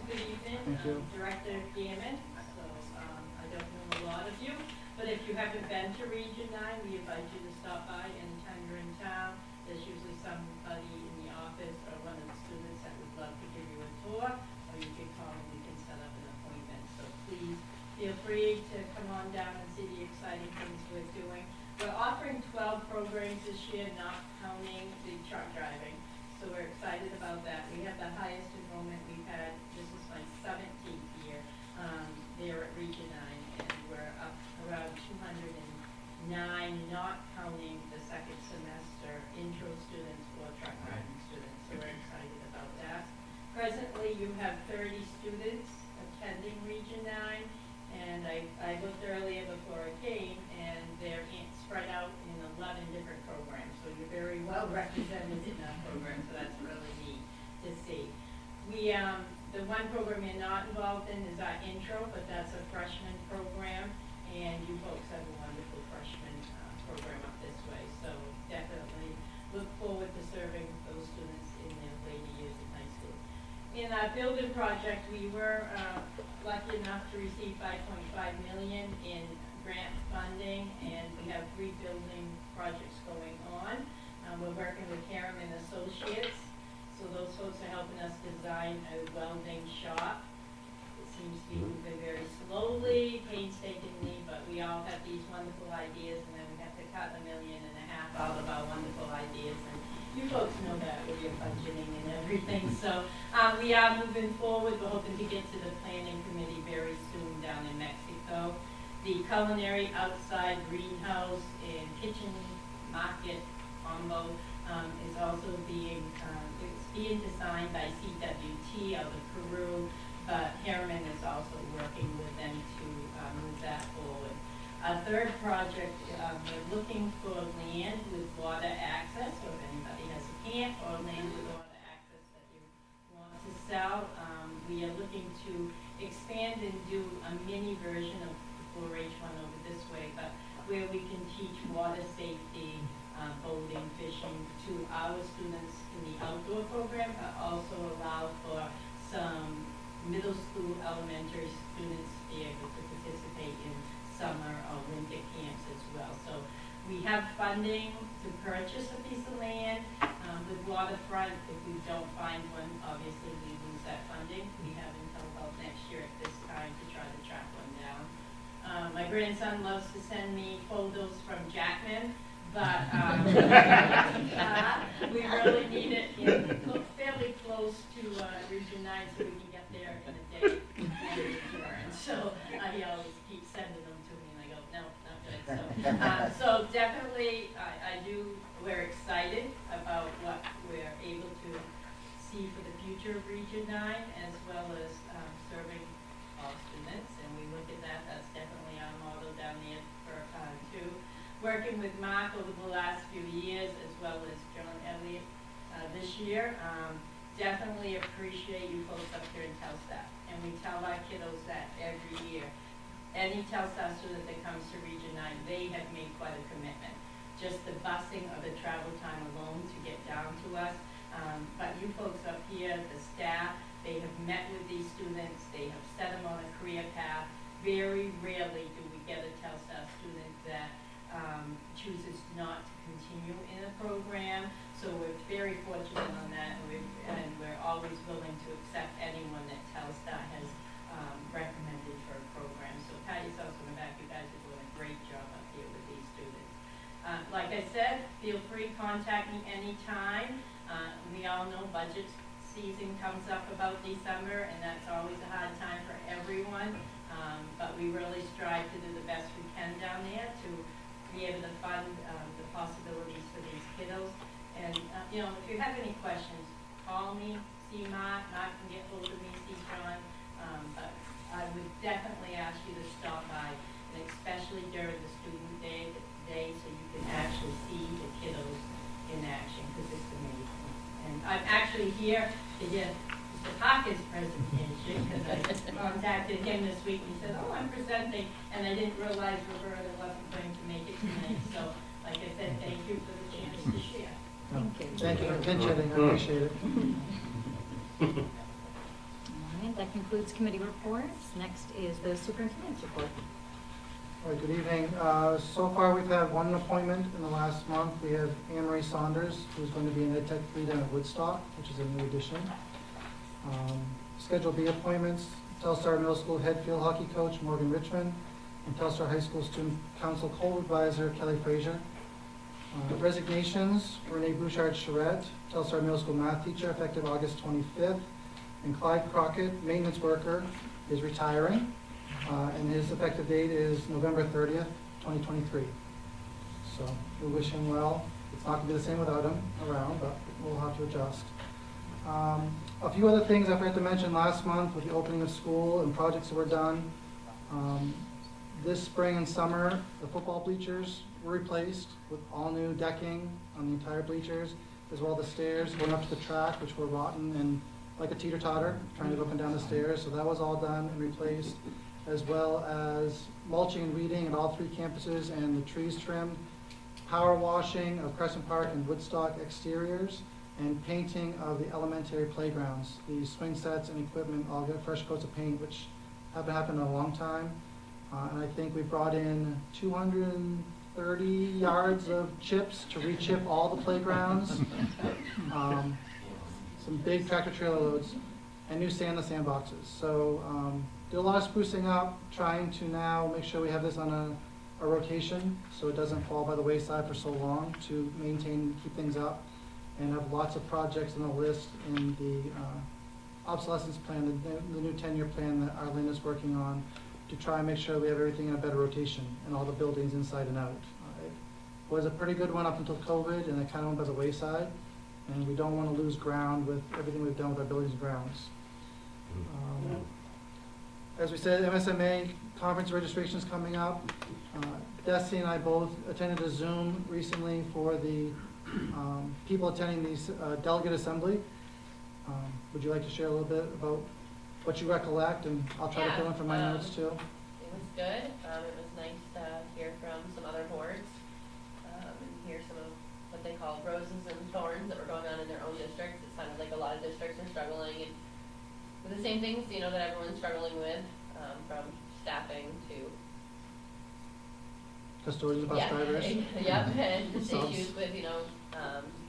Good evening. Thank you. Director Gammon. So I don't know a lot of you, but if you haven't been to Region 9, we invite you to stop by anytime you're in town. There's usually somebody in the office or one of the students that would love to give you a tour, or you can call and we can set up an appointment. So please feel free to come on down and see the exciting things we're doing. We're offering 12 programs this year, not counting the truck driving. So we're excited about that. We have the highest enrollment we've had. This is my 17th year there at Region 9, and we're up around 209, not counting the second semester intro students or truck driving students. So we're excited about that. Presently, you have 30 students attending Region 9, and I looked earlier before I came, and they're spread out in 11 different programs. So you're very well represented in that program, so that's really neat to see. We, the one program you're not involved in is our intro, but that's a freshman program, and you folks have a wonderful freshman program up this way. So definitely look forward to serving those students in their later years in high school. In our building project, we were lucky enough to receive $5.5 million in grant funding, and we have 3 building projects going on. We're working with Harriman Associates, so those folks are helping us design a welding shop. It seems to be moving very slowly, painstakingly, but we all have these wonderful ideas, and then we have to cut $1.5 million out of our wonderful ideas. And you folks know that with your budgeting and everything. So we are moving forward. We're hoping to get to the planning committee very soon down in Mexico. The culinary outside greenhouse and kitchen market combo is also being designed by CWT out of Peru, but Harriman is also working with them to move that forward. Our third project, we're looking for land with water access, so if anybody has a camp or land with water access that you want to sell, we are looking to expand and do a mini version of the 4-H one over this way, but where we can teach water safety, boating, fishing to our students in the outdoor program, but also allow for some middle school, elementary students to be able to participate in summer or winter camps as well. So we have funding to purchase a piece of land with waterfront. If we don't find one, obviously we lose that funding. We have until about next year at this time to try to track one down. My grandson loves to send me photos from Jackman, but we really need it fairly close to Region 9 so we can get there in a day and return. So he always keeps sending them to me, and I go, no, not good. So definitely, we're excited about what we're able to see for the future of Region 9, as well as serving working with Mark over the last few years, as well as John Elliott this year. Definitely appreciate you folks up here in Telstar. And we tell our kiddos that every year. Any Telstar student that comes to Region 9, they have made quite a commitment. Just the busing or the travel time alone to get down to us. But you folks up here, the staff, they have met with these students, they have set them on a career path. Very rarely do we get a Telstar student that chooses not to continue in a program. So we're very fortunate on that, and we're always willing to accept anyone that Telstar has recommended for a program. So pat yourselves on the back, you guys are doing a great job up here with these students. Like I said, feel free to contact me anytime. We all know budget season comes up about December, and that's always a hard time for everyone. But we really strive to do the best we can down there to be able to fund the possibilities for these kiddos. And, you know, if you have any questions, call me, see Mark can get hold of me, see John. But I would definitely ask you to stop by, and especially during the student day so you can actually see the kiddos in action, because it's amazing. And I'm actually here to give Mr. Parker's presentation, because I contacted him this week, and he said, oh, I'm presenting, and I didn't realize Roberta wasn't going to make it tonight. So, like I said, thank you for the chance to share. Thank you for pinch-hitting, I appreciate it. All right, that concludes committee reports. Next is the superintendent's report. All right, good evening. So far, we've had one appointment in the last month. We have Anne Marie Saunders, who's going to be an ed tech lead at Woodstock, which is a new addition. Schedule B appointments, Telstar Middle School head field hockey coach Morgan Richmond, and Telstar High School Student Council co-advisor Kelly Frazier. Resignations, Renee Bouchard-Charette, Telstar Middle School math teacher, effective August 25th. And Clyde Crockett, maintenance worker, is retiring, and his effective date is November 30th, 2023. So we wish him well. It's not going to be the same without him around, but we'll have to adjust. A few other things I forgot to mention last month with the opening of school and projects that were done. This spring and summer, the football bleachers were replaced with all new decking on the entire bleachers, as well as the stairs going up to the track, which were rotten and like a teeter-totter, trying to go up and down the stairs. So that was all done and replaced, as well as mulching and weeding at all 3 campuses and the trees trimmed, power washing of Crescent Park and Woodstock exteriors, and painting of the elementary playgrounds. The swing sets and equipment all get fresh coats of paint, which haven't happened in a long time. And I think we brought in 230 yards of chips to re-chip all the playgrounds. Some big tractor trailer loads, and new sand in the sandboxes. So did a lot of sprucing up, trying to now make sure we have this on a rotation so it doesn't fall by the wayside for so long, to maintain, keep things up, and have lots of projects on the list in the obsolescence plan, the new 10-year plan that Arlene is working on, to try and make sure we have everything in a better rotation and all the buildings inside and out. It was a pretty good one up until COVID, and it kind of went by the wayside, and we don't want to lose ground with everything we've done with our buildings and grounds. As we said, MSMA conference registration is coming up. Destiny and I both attended a Zoom recently for the people attending the delegate assembly. Would you like to share a little bit about what you recollect, and I'll try to fill in from my notes too. It was good. It was nice to hear from some other boards and hear some of what they call roses and thorns that were going on in their own districts. It sounded like a lot of districts are struggling with the same things, you know, that everyone's struggling with, from staffing to custodians, bus drivers. Yep, and just issues with, you know,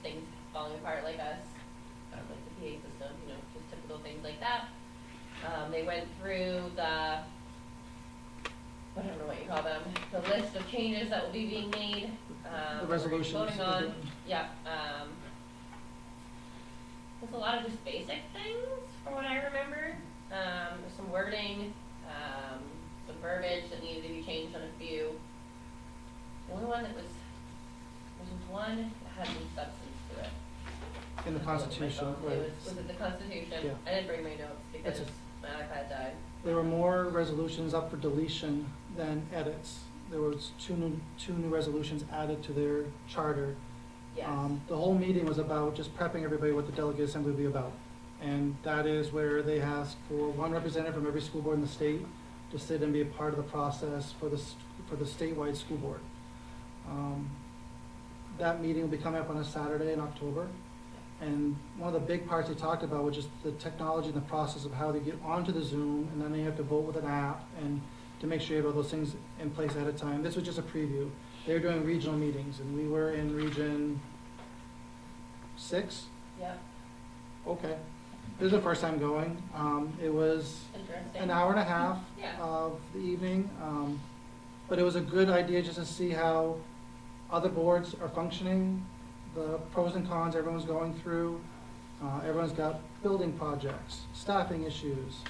things falling apart like us, like the PA system, you know, just typical things like that. They went through I don't know what you call them, the list of changes that will be being made. The resolutions. Voting on, yeah. There's a lot of just basic things from what I remember. There's some wording, some verbiage that needed to be changed on a few. The only one that was one that had some substance to it. In the Constitution, right. Was it the Constitution? Yeah. I didn't bring my notes because my iPad died. There were more resolutions up for deletion than edits. there was two new resolutions added to their charter. Yes. The whole meeting was about just prepping everybody what the delegate assembly will be about. And that is where they asked for one representative from every school board in the state to sit and be a part of the process for the statewide school board. That meeting will be coming up on a Saturday in October. And one of the big parts they talked about was just the technology and the process of how they get onto the Zoom, and then they have to vote with an app, and to make sure you have all those things in place ahead of time. This was just a preview. They were doing regional meetings, and we were in region 6. Yep. Okay. This is the first time going. It was Interesting. an hour and a half Yeah. of the evening, but it was a good idea just to see how other boards are functioning, the pros and cons everyone's going through. Everyone's got building projects, staffing issues,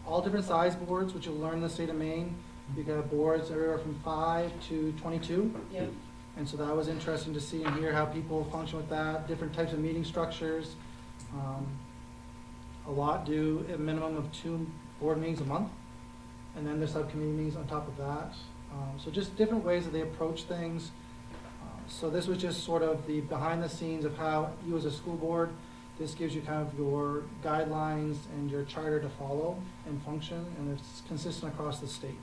all different size boards, which you'll learn in the state of Maine. You got boards everywhere from 5 to 22. Yep. And so that was interesting to see and hear how people function with that, different types of meeting structures. A lot do a minimum of 2 board meetings a month, and then there's subcommittee meetings on top of that. So just different ways that they approach things. So this was just sort of the behind the scenes of how you as a school board, this gives you kind of your guidelines and your charter to follow and function, and it's consistent across the state.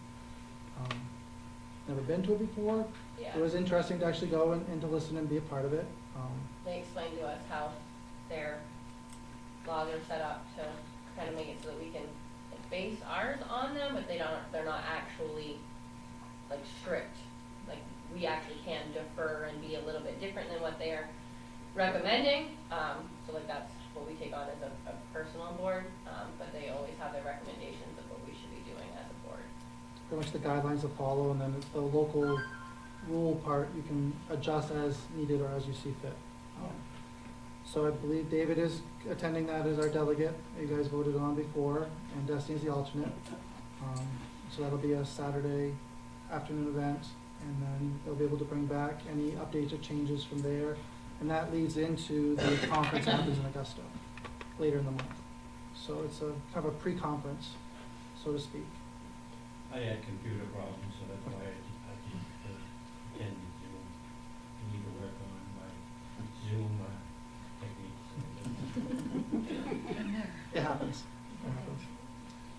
Never been to it before. Yeah. It was interesting to actually go and to listen and be a part of it. They explained to us how their laws are set up to kind of make it so that we can like, base ours on them, but they're not actually like strict. Like we actually can defer and be a little bit different than what they're recommending. So like that's what we take on as a personal board, but they always have their recommendations of what we should be doing as a board. Pretty much the guidelines to follow, and then the local rule part, you can adjust as needed or as you see fit. So I believe David is attending that as our delegate. You guys voted on before, and Destiny's the alternate. So that'll be a Saturday afternoon event, and then they'll be able to bring back any updates or changes from there. And that leads into the conference that happens in Augusta later in the month. So it's a kind of a pre-conference, so to speak. I had computer problems, so that's why I didn't attend Zoom. I need to work on my Zoom techniques. It happens.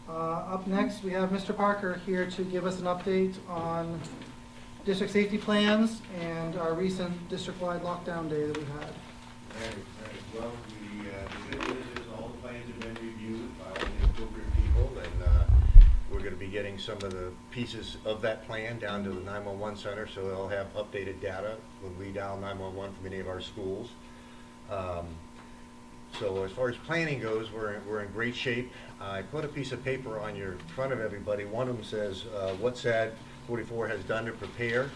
Up next, we have Mr. Parker here to give us an update on district safety plans and our recent district-wide lockdown day that we had. Right. Well, the good news is all the plans have been reviewed by all the appropriate people, and we're going to be getting some of the pieces of that plan down to the 911 center, so they'll have updated data when we dial 911 from any of our schools. So as far as planning goes, we're in great shape. I put a piece of paper on your front of everybody. One of them says what SAD 44 has done to prepare.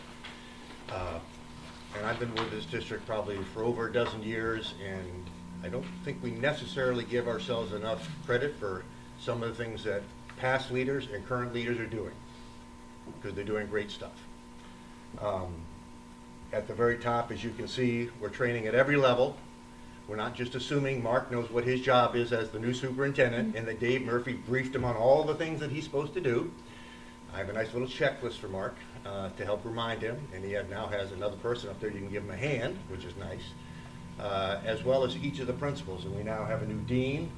And I've been with this district probably for over a dozen years, and I don't think we necessarily give ourselves enough credit for some of the things that past leaders and current leaders are doing, because they're doing great stuff. At the very top, as you can see, we're training at every level. We're not just assuming Mark knows what his job is as the new superintendent and that Dave Murphy briefed him on all the things that he's supposed to do. I have a nice little checklist for Mark to help remind him, and he now has another person up there you can give him a hand, which is nice, as well as each of the principals. And we now have a new dean,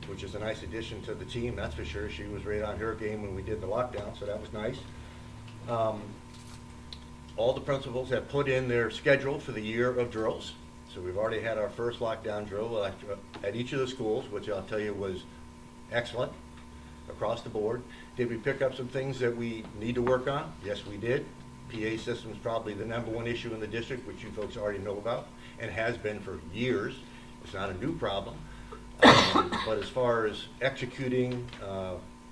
which is a nice addition to the team, that's for sure. She was right on her game when we did the lockdown, so that was nice. All the principals have put in their schedule for the year of drills. So we've already had our first lockdown drill at each of the schools, which I'll tell you was excellent across the board. Did we pick up some things that we need to work on? Yes, we did. PA system is probably the #1 issue in the district, which you folks already know about, and has been for years. It's not a new problem. But as far as executing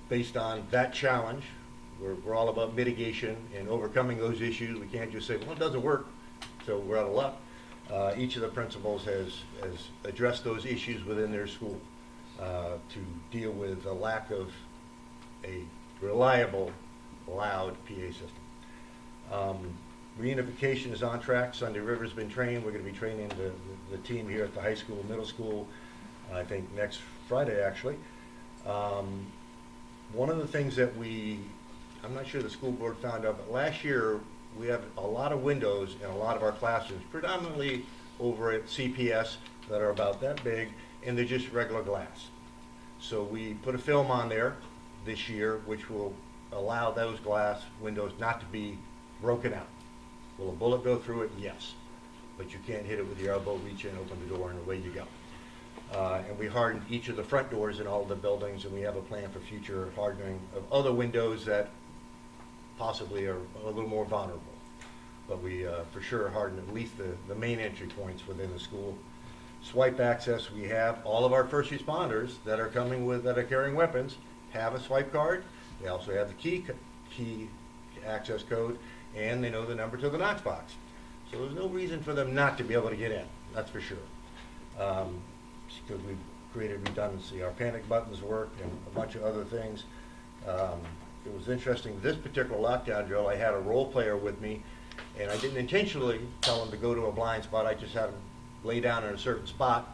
based on that challenge, we're all about mitigation and overcoming those issues. We can't just say, well, it doesn't work, so we're out of luck. Each of the principals has addressed those issues within their school to deal with the lack of a reliable, loud PA system. Reunification is on track. Sunday River's been trained. We're going to be training the team here at the high school, middle school, I think next Friday actually. One of the things that we I'm not sure the school board found out, but last year, we have a lot of windows in a lot of our classrooms, predominantly over at CPS, that are about that big, and they're just regular glass. So we put a film on there this year, which will allow those glass windows not to be broken out. Will a bullet go through it? Yes. But you can't hit it with your elbow, reach in, open the door, and away you go. And we hardened each of the front doors in all the buildings, and we have a plan for future hardening of other windows that possibly are a little more vulnerable. But we for sure hardened at least the main entry points within the school. Swipe access, we have all of our first responders that are coming with, that are carrying weapons, have a swipe card. They also have the key access code, and they know the number to the Knox box. So there's no reason for them not to be able to get in, that's for sure. Because we've created redundancy. Our panic buttons work and a bunch of other things. It was interesting, this particular lockdown drill, I had a role player with me, and I didn't intentionally tell him to go to a blind spot. I just had him lay down in a certain spot.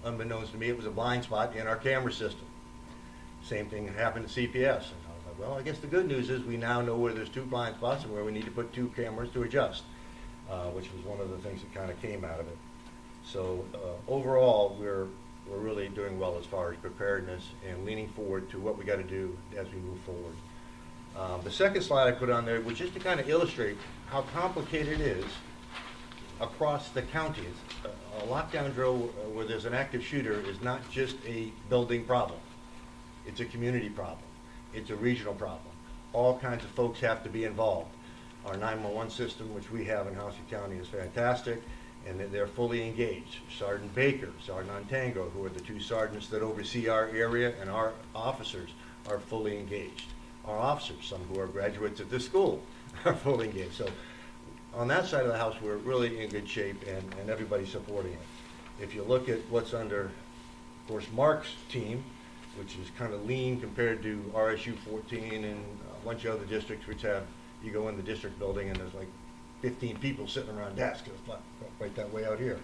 Unbeknownst to me, it was a blind spot in our camera system. Same thing happened at CPS. And I was like, well, I guess the good news is we now know where there's 2 blind spots and where we need to put 2 cameras to adjust, which was one of the things that kind of came out of it. So overall, we're really doing well as far as preparedness and leaning forward to what we got to do as we move forward. The second slide I put on there was just to kind of illustrate how complicated it is across the counties. A lockdown drill where there's an active shooter is not just a building problem. It's a community problem. It's a regional problem. All kinds of folks have to be involved. Our 911 system, which we have in Houston County, is fantastic, and they're fully engaged. Sergeant Baker, Sergeant Ontango, who are the 2 sergeants that oversee our area, and our officers are fully engaged. Our officers, some who are graduates at this school, are fully engaged. So on that side of the house, we're really in good shape, and everybody's supporting it. If you look at what's under, of course, Mark's team, which is kind of lean compared to RSU 14 and a bunch of other districts which have, you go in the district building and there's like 15 people sitting around desks. It's not quite that way out here.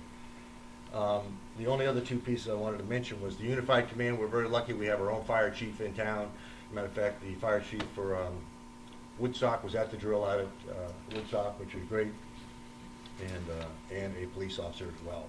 The only other 2 pieces I wanted to mention was the Unified Command. We're very lucky we have our own fire chief in town. Matter of fact, the fire chief for Woodstock was at the drill out at Woodstock, which was great, and a police officer as well.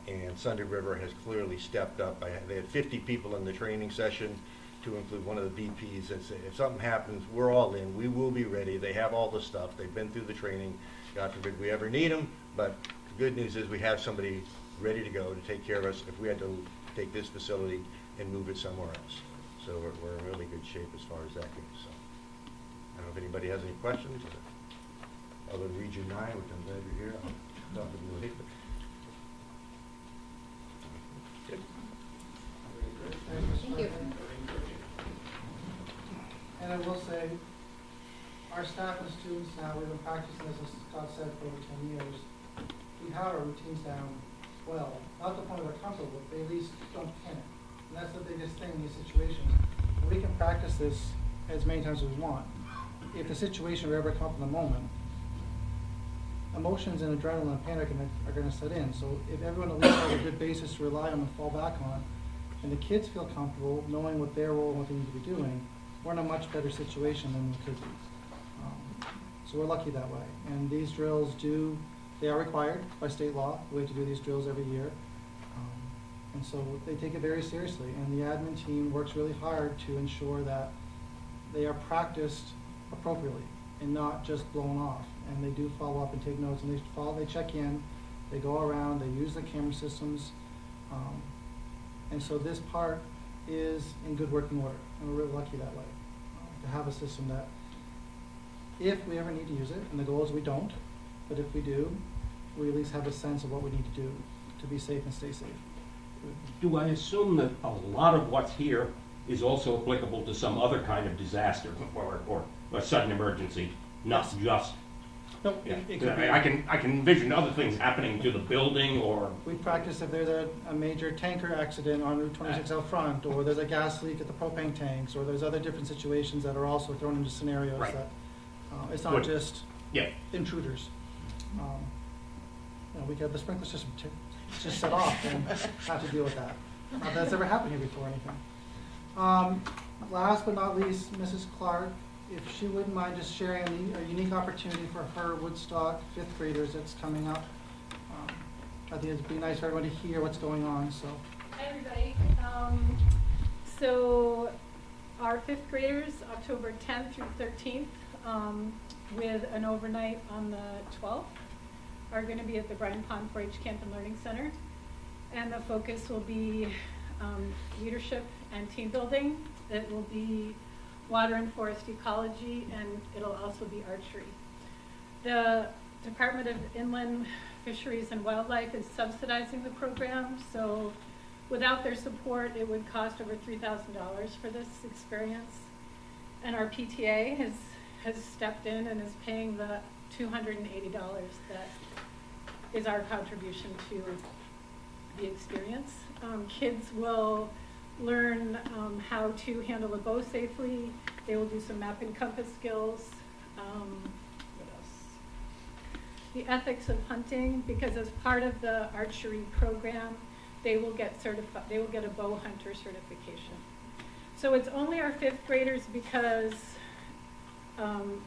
And Sunday River has clearly stepped up. They had 50 people in the training session, to include one of the VPs that said, if something happens, we're all in, we will be ready. They have all the stuff, they've been through the training. God forbid we ever need them, but the good news is we have somebody ready to go to take care of us if we had to take this facility and move it somewhere else. So we're in really good shape as far as that goes. So I don't know if anybody has any questions, other than Region 9, which I'm glad you're here. I'll talk to you later. Thank you. And I will say, our staff and students now, we've been practicing this, as Scott said, for over 10 years. We have our routines down well, not the point where they're comfortable, but they at least don't panic. And that's the biggest thing in these situations. We can practice this as many times as we want. If the situation were ever come up in the moment, emotions and adrenaline and panic are going to set in. So if everyone at least has a good basis to rely on and fall back on, and the kids feel comfortable knowing what their role and what they need to be doing, we're in a much better situation than we could be. So we're lucky that way. And these drills they are required by state law. We have to do these drills every year. And so they take it very seriously. And the admin team works really hard to ensure that they are practiced appropriately and not just blown off. And they do follow up and take notes, and they check in, they go around, they use the camera systems. And so this part is in good working order, and we're really lucky that way, to have a system that, if we ever need to use it, and the goal is we don't, but if we do, we at least have a sense of what we need to do to be safe and stay safe. Do I assume that a lot of what's here is also applicable to some other kind of disaster or a sudden emergency, not just? No, Yeah. it could be. I can envision other things happening to the building or. We practice if there's a major tanker accident on Route 26 out front, or there's a gas leak at the propane tanks, or there's other different situations that are also thrown into scenarios Right. that it's not just Yeah. intruders. We could have the sprinkler system just set off and have to deal with that. Not that that's ever happened here before or anything. Last but not least, Mrs. Clark if she wouldn't mind just sharing a unique opportunity for her Woodstock fifth graders that's coming up. I think it'd be nice for everyone to hear what's going on, so. Hi, everybody. So our fifth graders, October 10th through 13th, with an overnight on the 12th, are going to be at the Bryan Pond 4-H Camp and Learning Center. And the focus will be leadership and team building. It will be water and forest ecology, and it'll also be archery. The Department of Inland Fisheries and Wildlife is subsidizing the program, so without their support, it would cost over $3,000 for this experience. And our PTA has stepped in and is paying the $280 that is our contribution to the experience. Kids will learn how to handle a bow safely. They will do some map and compass skills. What else? The ethics of hunting, because as part of the archery program, they will get certified. They will get a bow hunter certification. So it's only our fifth graders because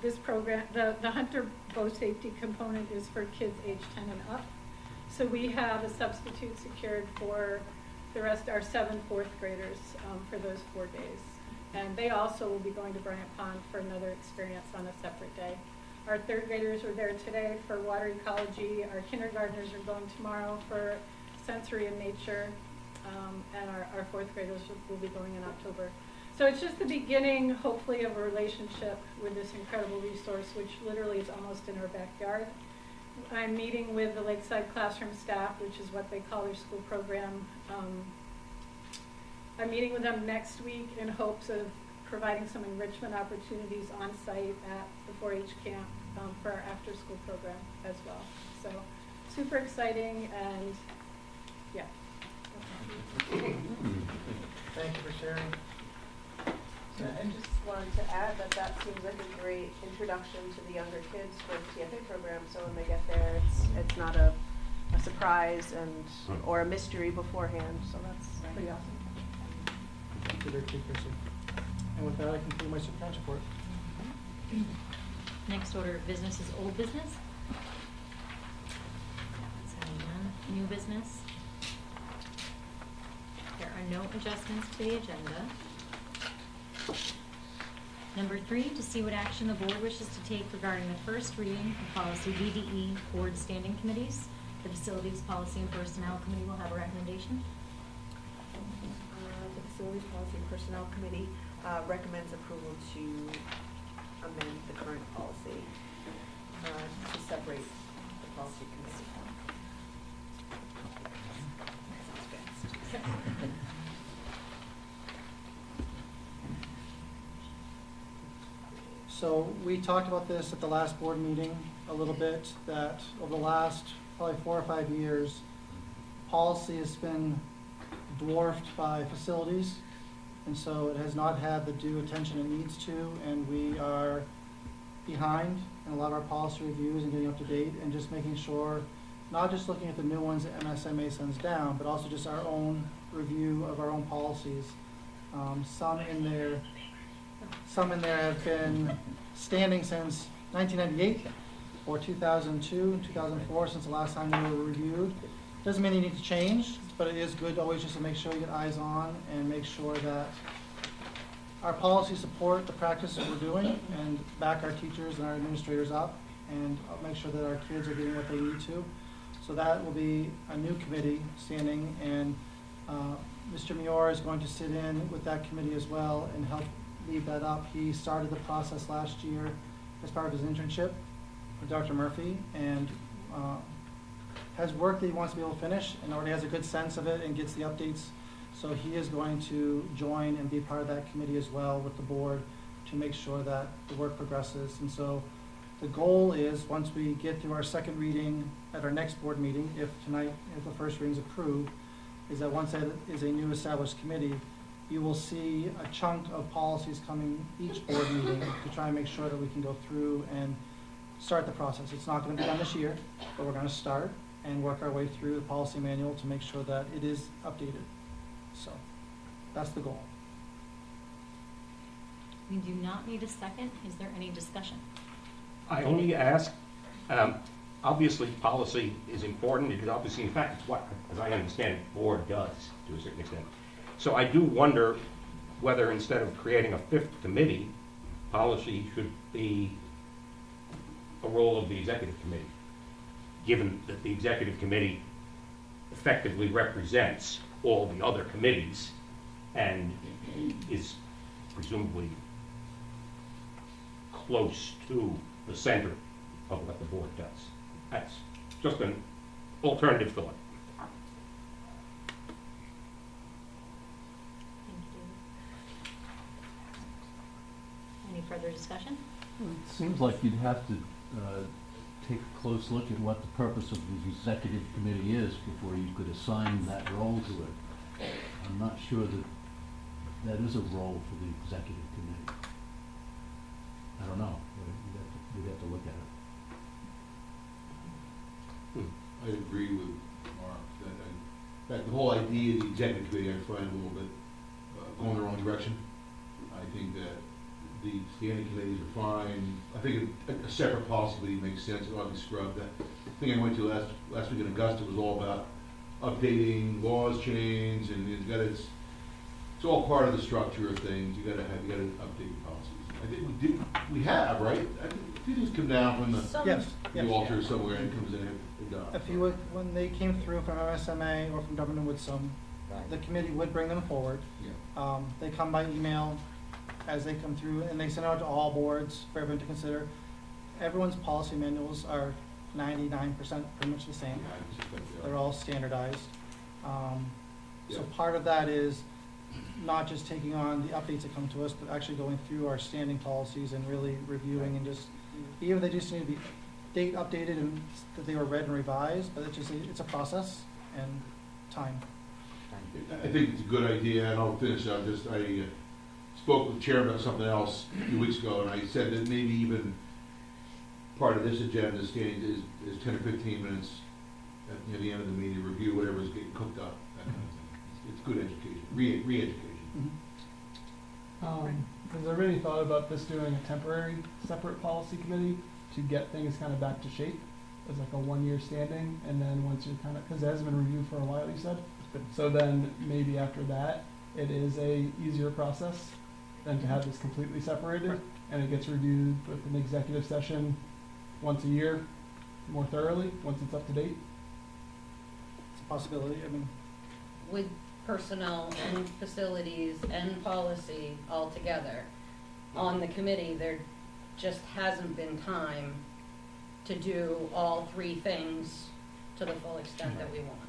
this program, the hunter bow safety component is for kids age 10 and up. So we have a substitute secured for the rest, our 7 fourth graders for those 4 days. And they also will be going to Bryant Pond for another experience on a separate day. Our third graders are there today for water ecology. Our kindergartners are going tomorrow for sensory and nature. And our fourth graders will be going in October. So it's just the beginning, hopefully, of a relationship with this incredible resource, which literally is almost in our backyard. I'm meeting with the Lakeside Classroom staff, which is what they call their school program. I'm meeting with them next week in hopes of providing some enrichment opportunities on site at the 4-H camp for our after-school program as well. So super exciting, and yeah. Thank you for sharing. I just wanted to add that seems like a great introduction to the younger kids for the TFA program. So when they get there, it's not a surprise or a mystery beforehand. So that's pretty awesome. Thank you, Chrissy. And with that, I conclude my superintendent's report. Next order of business is old business. That's having none. New business. There are no adjustments to the agenda. Number 3, to see what action the board wishes to take regarding the first reading of policy BDE board standing committees. The Facilities Policy and Personnel Committee will have a recommendation. The Facilities Policy and Personnel Committee recommends approval to amend the current policy to separate the policy committee. So we talked about this at the last board meeting a little bit, that over the last probably 4 or 5 years, policy has been dwarfed by facilities, and so it has not had the due attention it needs to, and we are behind in a lot of our policy reviews and getting up to date, and just making sure, not just looking at the new ones that MSMA sends down, but also just our own review of our own policies. Some in there have been standing since 1998 or 2002 and 2004, since the last time they were reviewed. Doesn't mean they need to change, but it is good always just to make sure you get eyes on and make sure that our policies support the practices we're doing and back our teachers and our administrators up, and make sure that our kids are getting what they need to. So that will be a new committee standing, and Mr. Muir is going to sit in with that committee as well and help lead that up. He started the process last year as part of his internship with Dr. Murphy, and has work that he wants to be able to finish and already has a good sense of it and gets the updates. So he is going to join and be part of that committee as well with the board to make sure that the work progresses. And so the goal is, once we get through our second reading at our next board meeting, if the first reading is approved, is that once that is a new established committee, you will see a chunk of policies coming each board meeting to try and make sure that we can go through and start the process. It's not going to be done this year, but we're going to start and work our way through the policy manual to make sure that it is updated. So that's the goal. We do not need a second. Is there any discussion? I only ask, obviously, policy is important, because obviously, in fact, it's what, as I understand it, the board does, to a certain extent. So I do wonder whether instead of creating a fifth committee, policy should be a role of the executive committee, given that the executive committee effectively represents all the other committees and is presumably close to the center of what the board does. That's just an alternative thought. Thank you, David. Any further discussion? It seems like you'd have to take a close look at what the purpose of the executive committee is before you could assign that role to it. I'm not sure that that is a role for the executive committee. I don't know. We'd have to look at it. I agree with Mark, that the whole idea of the executive committee, I find a little bit going the wrong direction. I think that the standing committees are fine. I think a separate policy committee makes sense. It ought to be scrubbed. That thing I went to last week in Augusta was all about updating laws change, and it's all part of the structure of things. You got to update policies. I think we have, right? I think these come down from the Yes. altar somewhere and comes in and If you would, when they came through from MSMA or from Governor Woodson, the committee would bring them forward. Yeah. They come by email as they come through, and they send out to all boards for everyone to consider. Everyone's policy manuals are 99% pretty much the same. They're all standardized. So part of that is not just taking on the updates that come to us, but actually going through our standing policies and really reviewing and just, even if they just need to be date updated and that they were read and revised, but it's a process and time. I think it's a good idea, and I'll finish up. I spoke with the chair about something else a few weeks ago, and I said that maybe even part of this agenda is 10 or 15 minutes at the end of the meeting, review whatever's getting cooked up, that kind of thing. It's good education, re-education. Has there been any thought about this doing a temporary separate policy committee to get things kind of back to shape as like a 1-year standing, and then once you're kind of, because it hasn't been reviewed for a while, you said, so then maybe after that it is a easier process than to have this completely separated, and it gets reviewed with an executive session once a year more thoroughly once it's up to date? It's a possibility. I mean, With personnel and facilities and policy all together on the committee, there just hasn't been time to do all three things to the full extent that we want.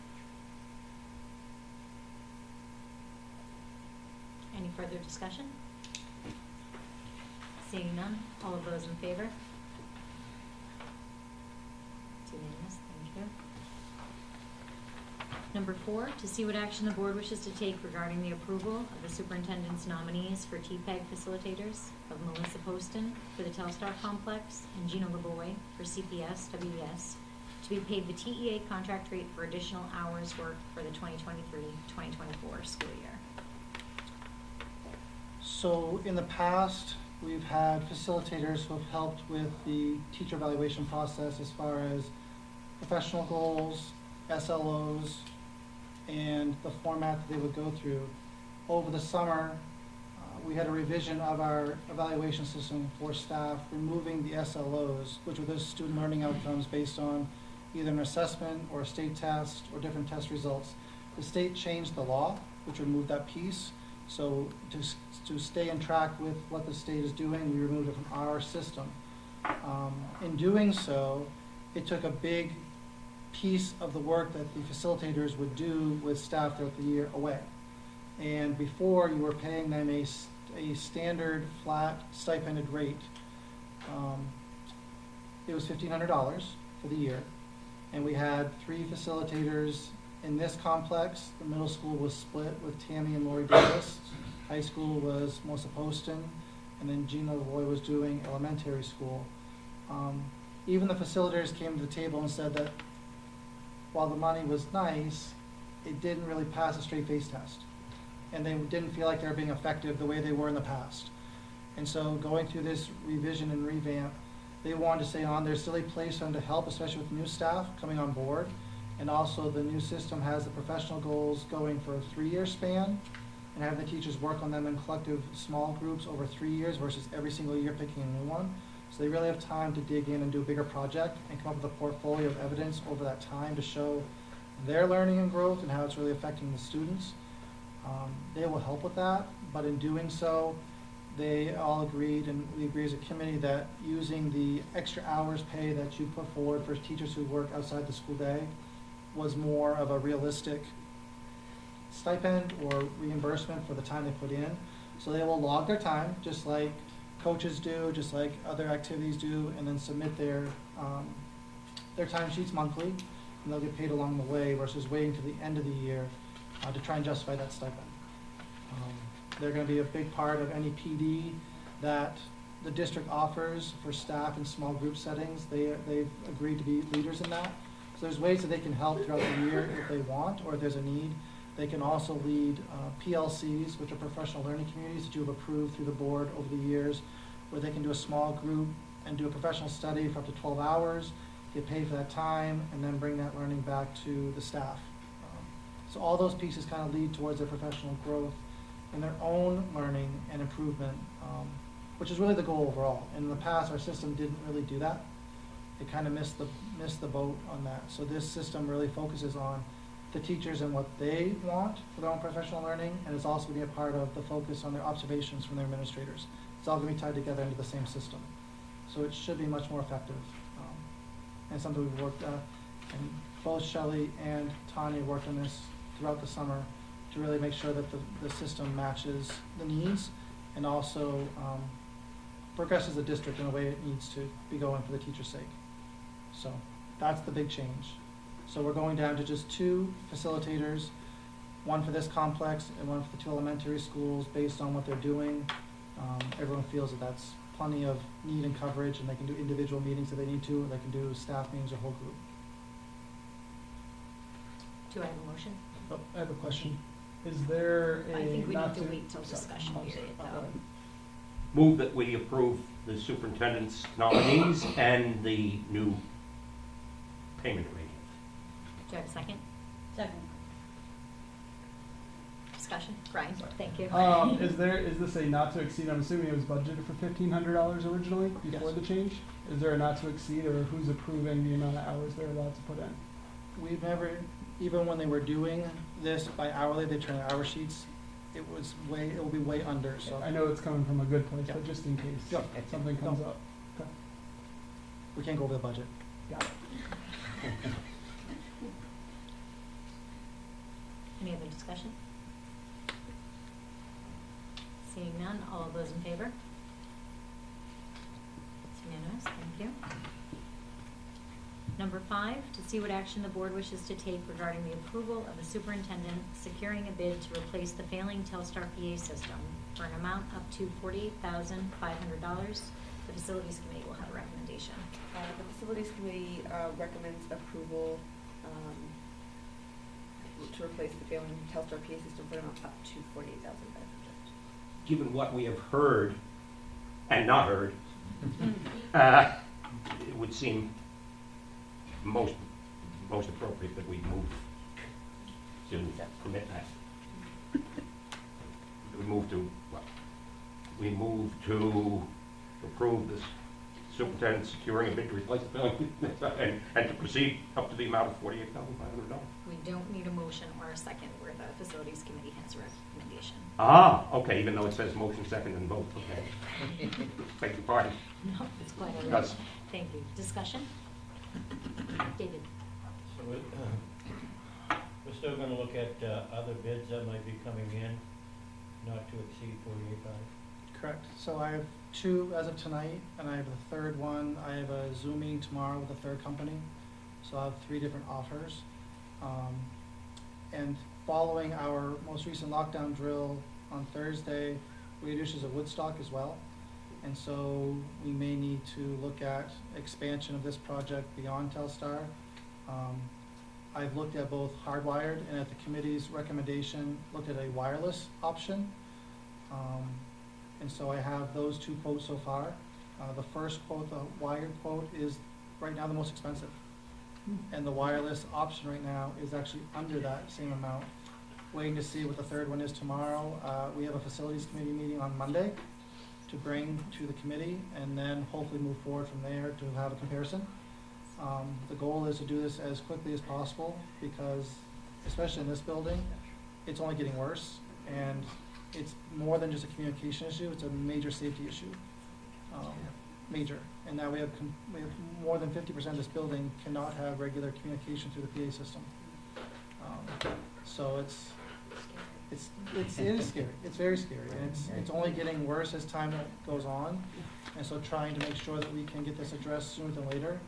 Any further discussion? Seeing none, all of those in favor? It's unanimous, thank you. Number 4, to see what action the board wishes to take regarding the approval of the superintendent's nominees for TPEG facilitators of Melissa Poston for the Telstar Complex and Gina LeBoy for CPS WES to be paid the TEA contract rate for additional hours worked for the 2023-2024 school year. so in the past, we've had facilitators who have helped with the teacher evaluation process as far as professional goals, SLOs, and the format that they would go through. Over the summer, we had a revision of our evaluation system for staff, removing the SLOs, which were those student learning outcomes based on either an assessment or a state test or different test results. The state changed the law, which removed that piece. So to stay in track with what the state is doing, we removed it from our system. In doing so, it took a big piece of the work that the facilitators would do with staff throughout the year away. And before, you were paying them a standard flat stipended rate. It was $1,500 for the year. And we had 3 facilitators in this complex. The middle school was split with Tammy and Lori Davis. High school was Melissa Poston, and then Gina LeBoy was doing elementary school. Even the facilitators came to the table and said that while the money was nice, it didn't really pass a straight face test. And they didn't feel like they were being effective the way they were in the past. And so going through this revision and revamp, they wanted to say on there's still a place for them to help, especially with new staff coming on board. And also the new system has the professional goals going for a 3-year span and having the teachers work on them in collective small groups over 3 years versus every single year picking a new one. So they really have time to dig in and do a bigger project and come up with a portfolio of evidence over that time to show their learning and growth and how it's really affecting the students. They will help with that, but in doing so, they all agreed, and we agree as a committee, that using the extra hours pay that you put forward for teachers who work outside the school day was more of a realistic stipend or reimbursement for the time they put in. So they will log their time, just like coaches do, just like other activities do, and then submit their timesheets monthly, and they'll get paid along the way versus waiting to the end of the year to try and justify that stipend. They're going to be a big part of any PD that the district offers for staff in small group settings. They've agreed to be leaders in that. So there's ways that they can help throughout the year if they want, or if there's a need. They can also lead PLCs, which are professional learning communities that you have approved through the board over the years, where they can do a small group and do a professional study for up to 12 hours, get paid for that time, and then bring that learning back to the staff. So all those pieces kind of lead towards their professional growth and their own learning and improvement, which is really the goal overall. In the past, our system didn't really do that. It kind of missed the boat on that. So this system really focuses on the teachers and what they want for their own professional learning, and it's also going to be a part of the focus on their observations from their administrators. It's all going to be tied together into the same system. So it should be much more effective, and something we've worked at. And both Shelley and Tanya worked on this throughout the summer to really make sure that the system matches the needs and also progresses the district in a way it needs to be going for the teacher's sake. So that's the big change. So we're going down to just 2 facilitators, one for this complex and one for the 2 elementary schools based on what they're doing. Everyone feels that that's plenty of need and coverage, and they can do individual meetings if they need to, or they can do staff meetings or whole group. Do I have a motion? Oh, I have a question. Is there a I think we not need to wait till discussion period, though. Move that we approve the superintendent's nominees and the new payment rate. Do I have a second? Second. Discussion? Brian, thank you. Is this a not to exceed? I'm assuming it was budgeted for $1,500 originally before Yes. the change. Is there a not to exceed, or who's approving the amount of hours they're allowed to put in? We've never, even when they were doing this by hourly, they turn hour sheets, it will be way under, so. I know it's coming from a good place, Yeah. but just in case Yeah. something comes No. up. Okay. We can't go over the budget. Got it. Any other discussion? Seeing none, all of those in favor? It's unanimous, thank you. Number 5, to see what action the board wishes to take regarding the approval of the superintendent securing a bid to replace the failing Telstar PA system for an amount up to $48,500. The facilities committee will have a recommendation. The facilities committee recommends approval to replace the failing Telstar PA system for an amount up to $48,500. Given what we have heard and not heard, it would seem most appropriate that we move to permit that. We move to approve this superintendent securing a bid to replace the building and to proceed up to the amount of $48,500. We don't need a motion or a second where the facilities committee has a recommendation. Ah, okay, even though it says motion, second, and vote, okay. Beg your pardon. No, it's quite all right. Yes. Thank you. Discussion? David? So we're still gonna look at other bids that might be coming in, not to exceed 48,500. Correct. So I have 2 as of tonight, and I have a third one. I have a Zoom meeting tomorrow with a third company. So I have 3 different offers. And following our most recent lockdown drill on Thursday, we introduced a Woodstock as well. And so we may need to look at expansion of this project beyond Telstar. I've looked at both hardwired and at the committee's recommendation, looked at a wireless option. And so I have those two quotes so far. The first quote, the wired quote, is right now the most expensive. And the wireless option right now is actually under that same amount. Waiting to see what the third one is tomorrow. We have a facilities committee meeting on Monday to bring to the committee, and then hopefully move forward from there to have a comparison. The goal is to do this as quickly as possible, because especially in this building, it's only getting worse, and it's more than just a communication issue, it's a major safety issue. Major. And now we have more than 50% of this building cannot have regular communication through the PA system. So it is scary. It's very scary, and it's only getting worse as time goes on. And so trying to make sure that we can get this addressed sooner than later,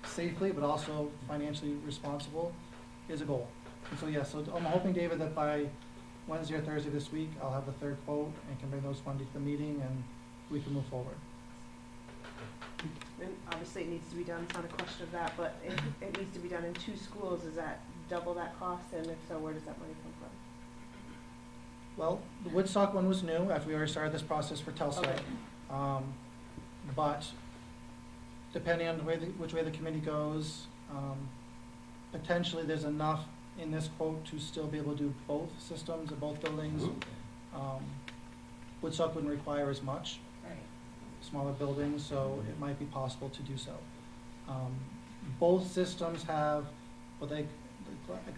safely, but also financially responsible, is a goal. And so, yeah, so I'm hoping, David, that by Wednesday or Thursday this week, I'll have the third quote and can bring those funding to the meeting, and we can move forward. And obviously it needs to be done, it's not a question of that, but if it needs to be done in 2 schools, is that double that cost? And if so, where does that money come from? Well, the Woodstock one was new, after we already started this process for Telstar. Okay. But depending on which way the committee goes, potentially there's enough in this quote to still be able to do both systems at both buildings. Woodstock wouldn't require as much. Smaller buildings, so it might be possible to do so. Both systems have what an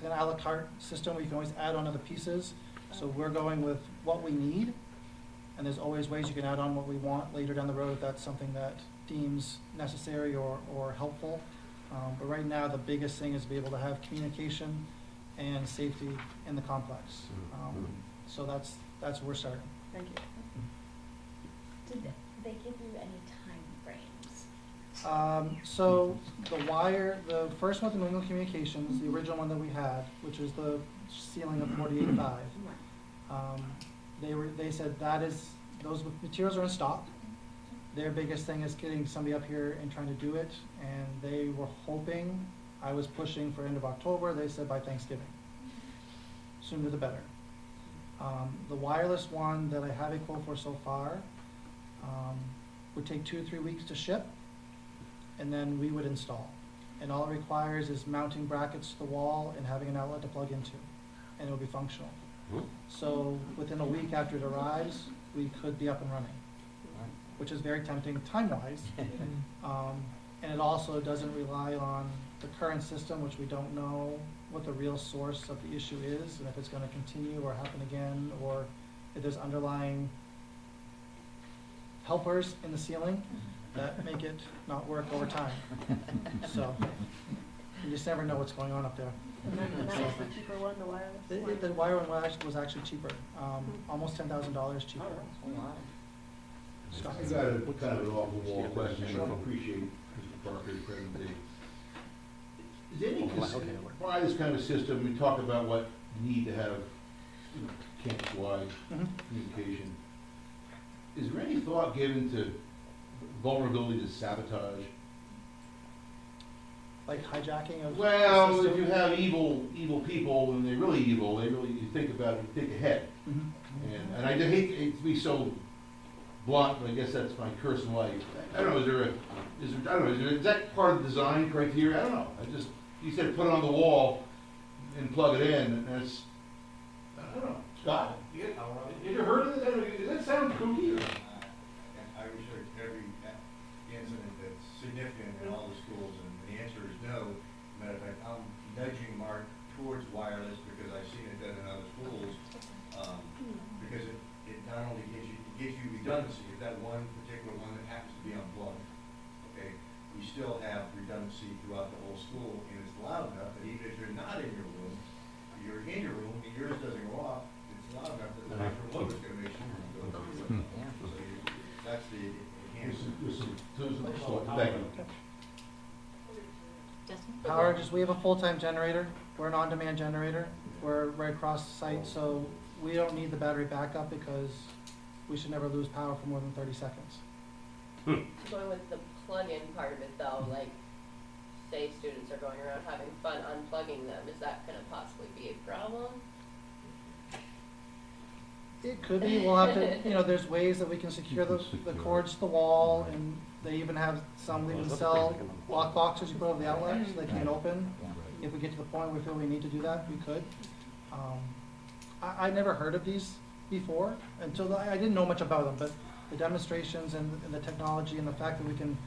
a la carte system where you can always add on other pieces. So we're going with what we need, and there's always ways you can add on what we want later down the road if that's something that deems necessary or helpful. But right now, the biggest thing is to be able to have communication and safety in the complex. So that's where we're starting. Thank you. Did they give you any time frames? So the first one, the New England Communications, the original one that we had, which is the ceiling of 48.5. They said those materials are in stock. Their biggest thing is getting somebody up here and trying to do it, and they were hoping, I was pushing for end of October, they said by Thanksgiving. Sooner the better. The wireless one that I have a quote for so far would take 2 to 3 weeks to ship, and then we would install. And all it requires is mounting brackets to the wall and having an outlet to plug into, and it will be functional. So within a week after it arrives, we could be up and running, which is very tempting time-wise. And it also doesn't rely on the current system, which we don't know what the real source of the issue is, and if it's going to continue or happen again, or if there's underlying helpers in the ceiling that make it not work over time. So you just never know what's going on up there. And that was the cheaper one, the wireless one? The wire one was actually cheaper, almost $10,000 cheaper. I got a kind of an off-the-wall question, I appreciate Mr. Parker's presentation. Is there any, why this kind of system, we talk about what you need to have campus-wide communication. Is there any thought given to vulnerability to sabotage? Like hijacking of... Well, if you have evil people, and they're really evil, you think about it, you think ahead. And I hate to be so blunt, but I guess that's my curse in life. I don't know, is that part of the design criteria? I don't know. You said put it on the wall and plug it in, and that's, I don't know. Scott, have you heard of it? Does that sound kooky? I researched every incident that's significant in all the schools, and the answer is no. Matter of fact, I'm nudging Mark towards wireless because I've seen it done in other schools. Because it not only gives you redundancy, if that one particular one that happens to be unplugged, okay, we still have redundancy throughout the whole school, and it's loud enough that even if you're not in your room, you're in your room, and yours doesn't go off, it's loud enough that the next remote is going to make sure you go through. So that's the enhancement. Thank you. Power, we have a full-time generator. We're an on-demand generator. We're right across the site, so we don't need the battery backup because we should never lose power for more than 30 seconds. Going with the plug-in part of it though, like, say students are going around having fun unplugging them, is that gonna possibly be a problem? It could be, we'll have to, there's ways that we can secure the cords to the wall, and they even have some, they even sell lock boxes you put over the outlet, so they can't open. If we get to the point where we feel we need to do that, we could. I never heard of these before, until, I didn't know much about them, but the demonstrations and the technology and the fact that we can,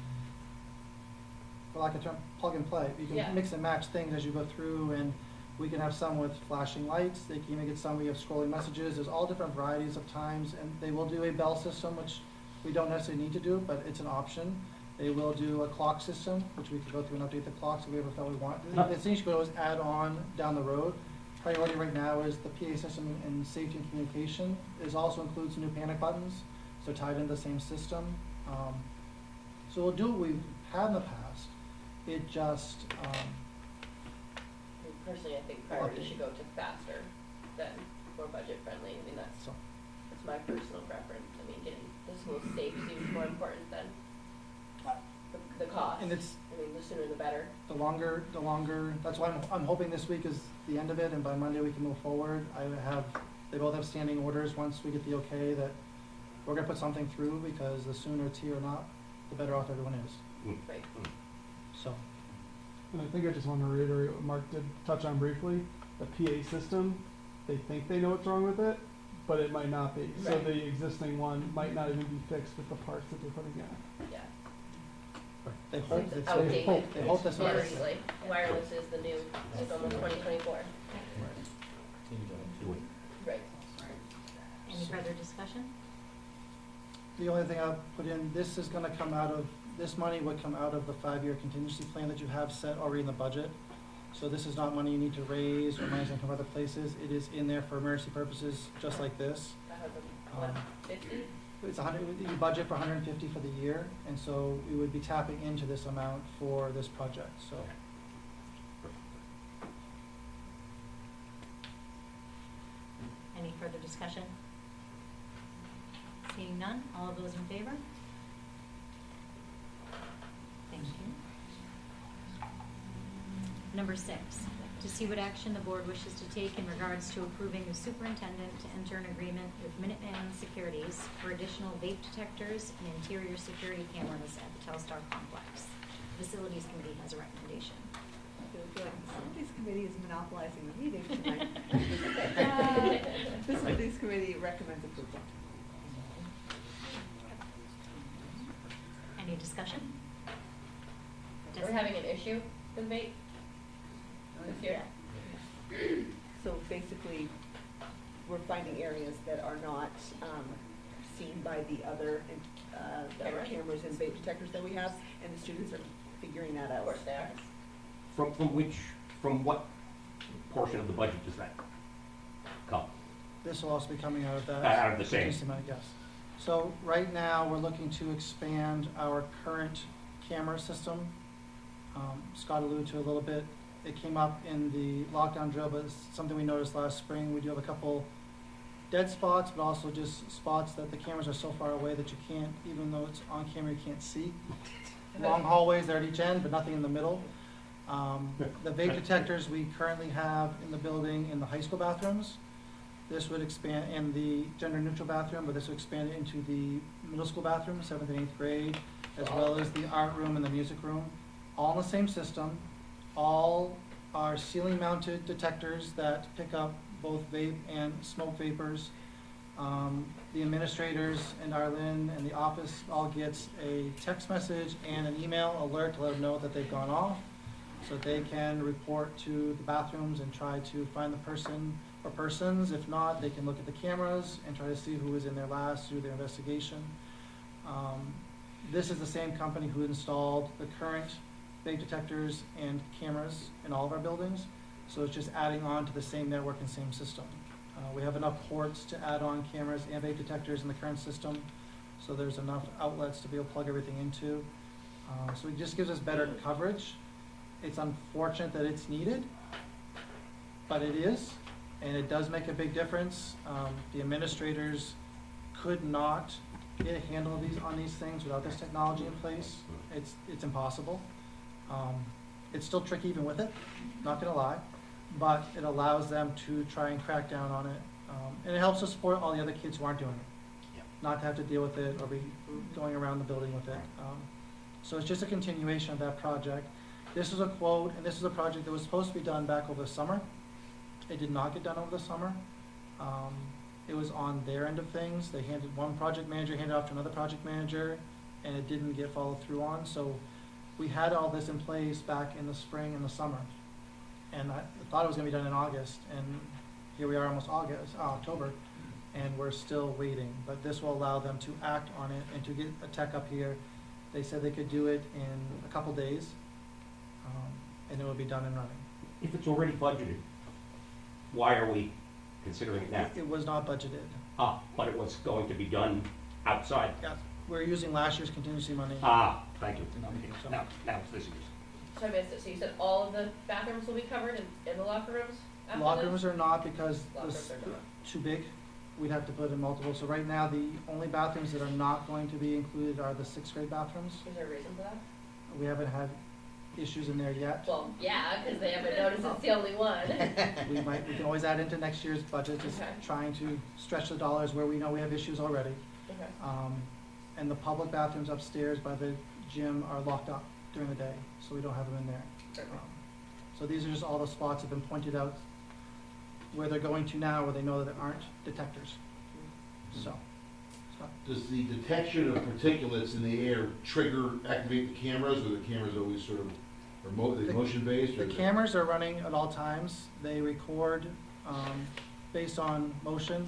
for lack of a term, plug and play. You can mix and match things as you go through, and we can have some with flashing lights. They can even get some, we have scrolling messages. There's all different varieties of times, and they will do a bell system, which we don't necessarily need to do, but it's an option. They will do a clock system, which we could go through and update the clocks if we ever felt we want. The things you could always add on down the road. Priority right now is the PA system and safety and communication. It also includes new panic buttons, so tied into the same system. So we'll do what we've had in the past. It just, Personally, I think priority should go to faster than more budget friendly. I mean, that's my personal preference. I mean, getting the school safe seems more important than the cost. And it's, I mean, the sooner the better. the longer, that's why I'm hoping this week is the end of it, and by Monday we can move forward. They both have standing orders once we get the okay that we're gonna put something through, because the sooner it's here or not, the better off everyone is. Right. So. And I think I just want to reiterate what Mark did touch on briefly. The PA system, they think they know what's wrong with it, but it might not be. So the existing one might not even be fixed with the parts that they're putting in. Yeah. They hope It's it's outdated. they hope that's what it is. Seriously, wireless is the new, it's almost 2024. Right. Any further discussion? The only thing I'll put in, this money would come out of the 5-year contingency plan that you have set already in the budget. So this is not money you need to raise or money's gonna come other places. It is in there for emergency purposes, just like this. What, 50? It's you budget for 150 for the year, and so we would be tapping into this amount for this project, so. Any further discussion? Seeing none, all of those in favor? Thank you. Number 6, to see what action the board wishes to take in regards to approving the superintendent to enter an agreement with Minuteman Securities for additional vape detectors and interior security cameras at the Telstar complex. The Facilities Committee has a recommendation. I feel like the Facilities Committee is monopolizing the meeting tonight. Facilities Committee recommends approval. Any discussion? We're having an issue with vape this year. So basically, we're finding areas that are not seen by the other cameras and vape detectors that we have, and the students are figuring that out. Of course they are. From what portion of the budget does that come? This will also be coming out of that. Out of the same. contingency money, yes. So right now, we're looking to expand our current camera system. Scott alluded to a little bit. It came up in the lockdown drill, but it's something we noticed last spring. We do have a couple dead spots, but also just spots that the cameras are so far away that you can't, even though it's on camera, you can't see. Long hallways there at each end, but nothing in the middle. The vape detectors we currently have in the building in the high school bathrooms. This would expand in the gender neutral bathroom, but this would expand it into the middle school bathroom, 7th and 8th grade, as well as the art room and the music room. All in the same system. All are ceiling mounted detectors that pick up both vape and smoke vapors. The administrators and Arlene and the office all gets a text message and an email alert to let them know that they've gone off, so they can report to the bathrooms and try to find the person or persons. If not, they can look at the cameras and try to see who was in there last, do their investigation. This is the same company who installed the current vape detectors and cameras in all of our buildings, so it's just adding on to the same network and same system. We have enough ports to add on cameras and vape detectors in the current system, so there's enough outlets to be able to plug everything into. So it just gives us better coverage. It's unfortunate that it's needed, but it is, and it does make a big difference. The administrators could not get a handle on these things without this technology in place. It's impossible. It's still tricky even with it, not gonna lie, but it allows them to try and crack down on it And it helps to support all the other kids who aren't doing it. Not to have to deal with it or be going around the building with it. So it's just a continuation of that project. This is a quote, and this is a project that was supposed to be done back over the summer. It did not get done over the summer. It was on their end of things. They one project manager handed off to another project manager, and it didn't get followed through on. So we had all this in place back in the spring and the summer. And I thought it was gonna be done in August, and here we are almost October, and we're still waiting. But this will allow them to act on it and to get a tech up here. They said they could do it in a couple days, and it will be done and running. If it's already budgeted, why are we considering it now? It was not budgeted. But it was going to be done outside. Yeah, we're using last year's contingency money. Thank you. Now it's this year's. So I missed it, so you said all of the bathrooms will be covered in the locker rooms after Locker this? rooms are not because Lockers it's are not. too big. We'd have to put in multiple. So right now, the only bathrooms that are not going to be included are the 6th grade bathrooms. Is there a reason for that? We haven't had issues in there yet. Well, yeah, because they haven't noticed it's the only one. We can always add into next year's budget, just Okay. trying to stretch the dollars where we know we have issues already. Okay. And the public bathrooms upstairs by the gym are locked up during the day, so we don't have them in there. So these are just all the spots that have been pointed out where they're going to now, where they know that there aren't detectors. So. Does the detection of particulates in the air activate the cameras, or the cameras always sort of, motion based? The cameras are running at all times. They record based on motion.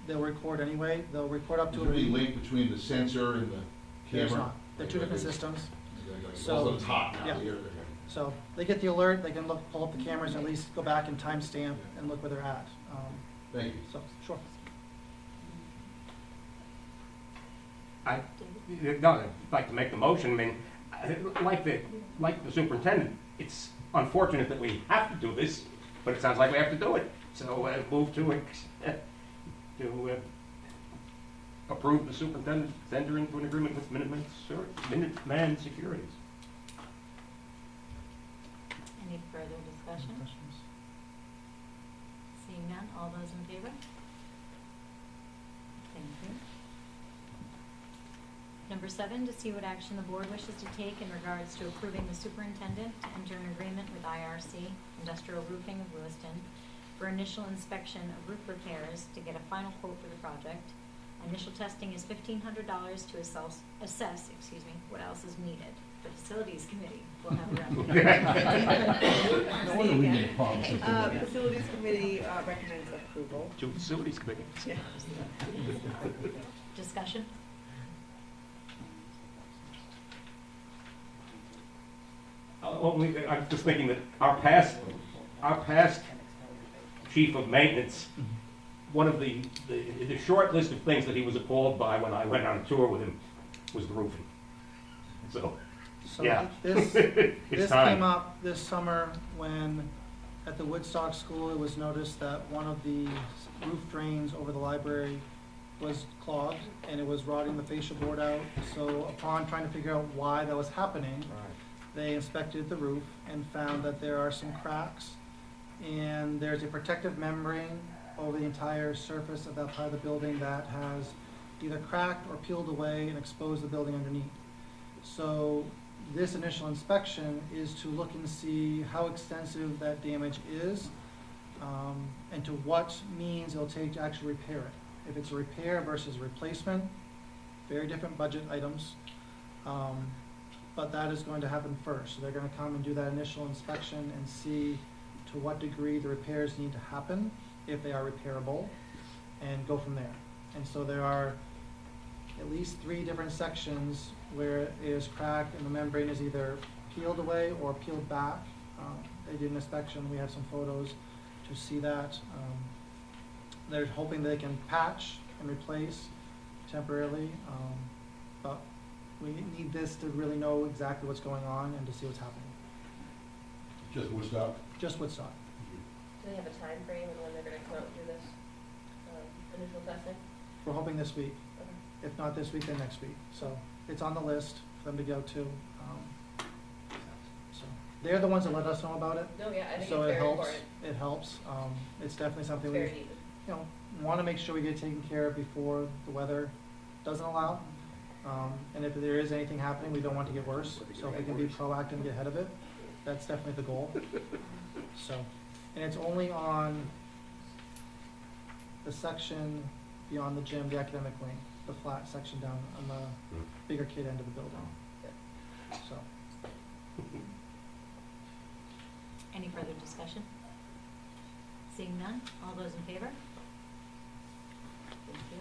They'll record anyway. They'll record up to. Is there any link between the sensor and the camera? There's not. They're two different systems. So on top now. Yeah. Here. So they get the alert. They can pull up the cameras, and at least go back and timestamp and look where they're at. Thank you. So sure. I'd like to make the motion. I mean, like the superintendent, it's unfortunate that we have to do this, but it sounds like we have to do it. So move to approve the superintendent to enter into an agreement with Minuteman Securities. Any further discussion? Seeing none, all those in favor? Thank you. Number 7, to see what action the board wishes to take in regards to approving the superintendent to enter an agreement with IRC, Industrial Roofing of Lewiston, for initial inspection of roof repairs to get a final quote for the project. Initial testing is $1,500 to assess what else is needed. The facilities committee will have a recommendation. No wonder we get problems with them. Facilities committee recommends approval. To facilities committee. Yeah. Discussion? I'm just thinking that our past chief of maintenance, one of the short list of things that he was appalled by when I went on a tour with him was the roofing. So yeah, This it's time. came up this summer when at the Woodstock School it was noticed that one of the roof drains over the library was clogged and it was rotting the fascia board out. So upon trying to figure out why that was happening, they inspected the roof and found that there are some cracks and there's a protective membrane over the entire surface of that part of the building that has either cracked or peeled away and exposed the building underneath. So this initial inspection is to look and see how extensive that damage is and to what means it'll take to actually repair it. If it's a repair versus replacement, very different budget items. But that is going to happen first. So they're going to come and do that initial inspection and see to what degree the repairs need to happen, if they are repairable, and go from there. And so there are at least 3 different sections where it is cracked and the membrane is either peeled away or peeled back. They did an inspection. We have some photos to see that. They're hoping they can patch and replace temporarily, but we need this to really know exactly what's going on and to see what's happening. Just Woodstock? Just Woodstock. Do they have a time frame on when they're gonna come out and do this, initial testing? We're hoping this week. If not this week, then next week. So it's on the list for them to go to. So they're the ones that let us know about it. No, yeah, I think so it's it very helps. important. It helps. It's definitely something It's very we've needed. you know, want to make sure we get it taken care of before the weather doesn't allow. And if there is anything happening, we don't want it to get worse. So if we can be proactive and get ahead of it, that's definitely the goal. So, and it's only on the section beyond the gym, the academic wing, the flat section down on the bigger kid end of the building. So. Any further discussion? Seeing none, all those in favor? Thank you.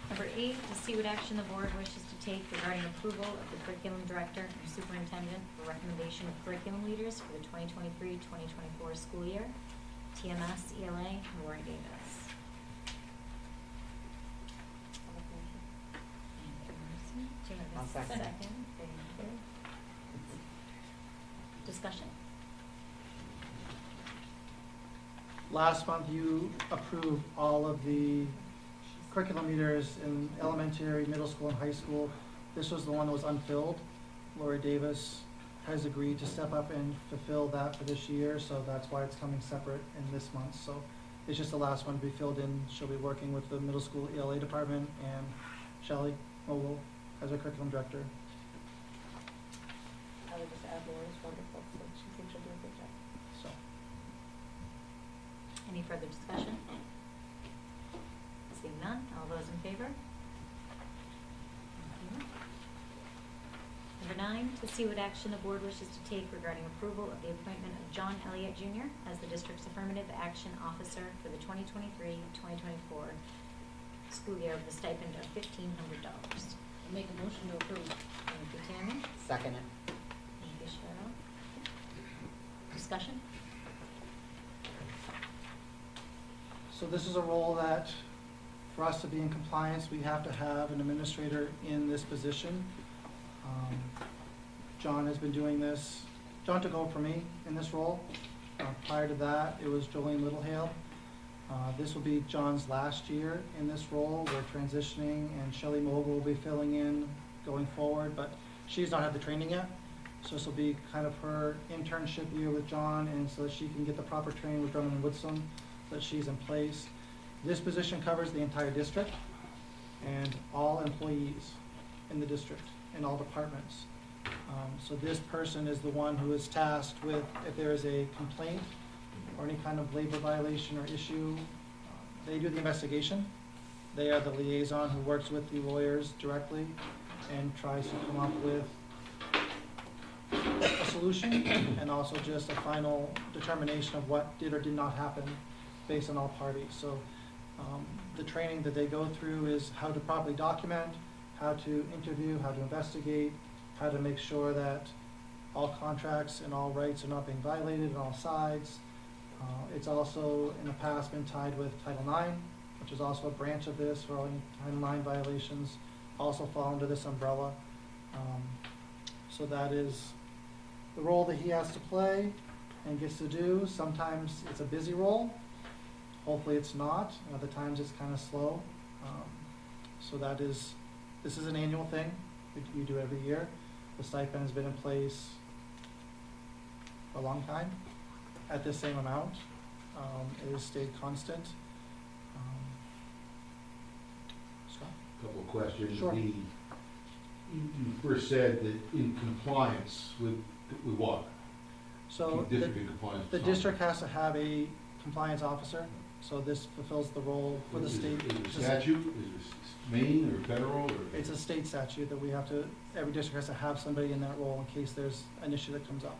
Number 8, to see what action the board wishes to take regarding approval of the curriculum director and superintendent for recommendation of curriculum leaders for the 2023-2024 school year, TMS, ELA, and Lori Davis. Thank you, Marcy. Do you have a I'll second. second? Thank you. Discussion? Last month, you approved all of the curriculum leaders in elementary, middle school, and high school. This was the one that was unfilled. Lori Davis has agreed to step up and fulfill that for this year, so that's why it's coming separate in this month. So it's just the last one to be filled in. She'll be working with the middle school ELA department and Shelley Mogul as our curriculum director. I would just add Laura's wonderful, so she thinks she'll do a good job. So. Any further discussion? Seeing none, all those in favor? Thank you. Number 9, to see what action the board wishes to take regarding approval of the appointment of John Elliott Jr. as the district's affirmative action officer for the 2023-2024 school year with a stipend of $1,500. Make a motion to approve. Thank you, Tammy. Second it. Thank you, Cheryl. Discussion? So this is a role that, for us to be in compliance, we have to have an administrator in this position. John has been doing this. John took over for me in this role. Prior to that, it was Jolene Littlehale. This will be John's last year in this role. We're transitioning, and Shelley Mogul will be filling in going forward, but she's not had the training yet. So this will be kind of her internship year with John, and so that she can get the proper training with Drummond and Woodson, so that she's in place. This position covers the entire district and all employees in the district and all departments. So this person is the one who is tasked with, if there is a complaint or any kind of labor violation or issue, they do the investigation. They are the liaison who works with the lawyers directly and tries to come up with a solution and also just a final determination of what did or did not happen based on all parties. So the training that they go through is how to properly document, how to interview, how to investigate, how to make sure that all contracts and all rights are not being violated on all sides. It's also in the past been tied with Title IX, which is also a branch of this, where all Title IX violations also fall under this umbrella. So that is the role that he has to play and gets to do. Sometimes it's a busy role. Hopefully it's not. Other times it's kind of slow. So this is an annual thing we do every year. The stipend has been in place for a long time at the same amount. It has stayed constant. Scott? Couple of questions. Sure. You first said that in compliance with what? So District in compliance with the something. district has to have a compliance officer, so this fulfills the role for the state. Is it statute? Is it Maine or federal or? It's a state statute that we have to, every district has to have somebody in that role in case there's an issue that comes up.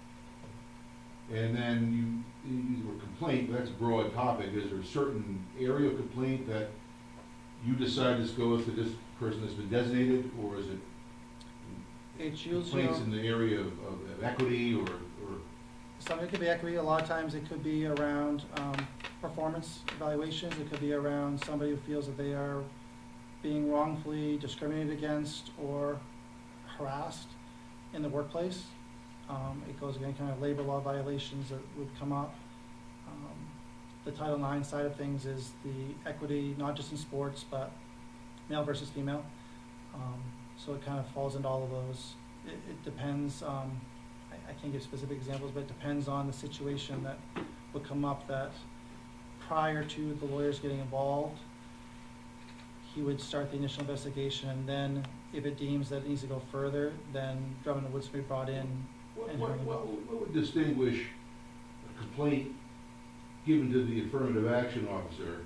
And then you use the word complaint, but that's a broad topic. Is there a certain area of complaint that you decide this goes to this person that's been designated, or is it It's usually complaints in the area of equity or? some, it could be equity, a lot of times it could be around performance evaluations, it could be around somebody who feels that they are being wrongfully discriminated against or harassed in the workplace. It goes against kind of labor law violations that would come up. The Title IX side of things is the equity, not just in sports, but male versus female. So it kind of falls into all of those. It depends. I can't give specific examples, but it depends on the situation that would come up, that prior to the lawyers getting involved, he would start the initial investigation, and then if it deems that it needs to go further, then Drummond and Woods would be brought in. And What would distinguish a complaint given to the affirmative action officer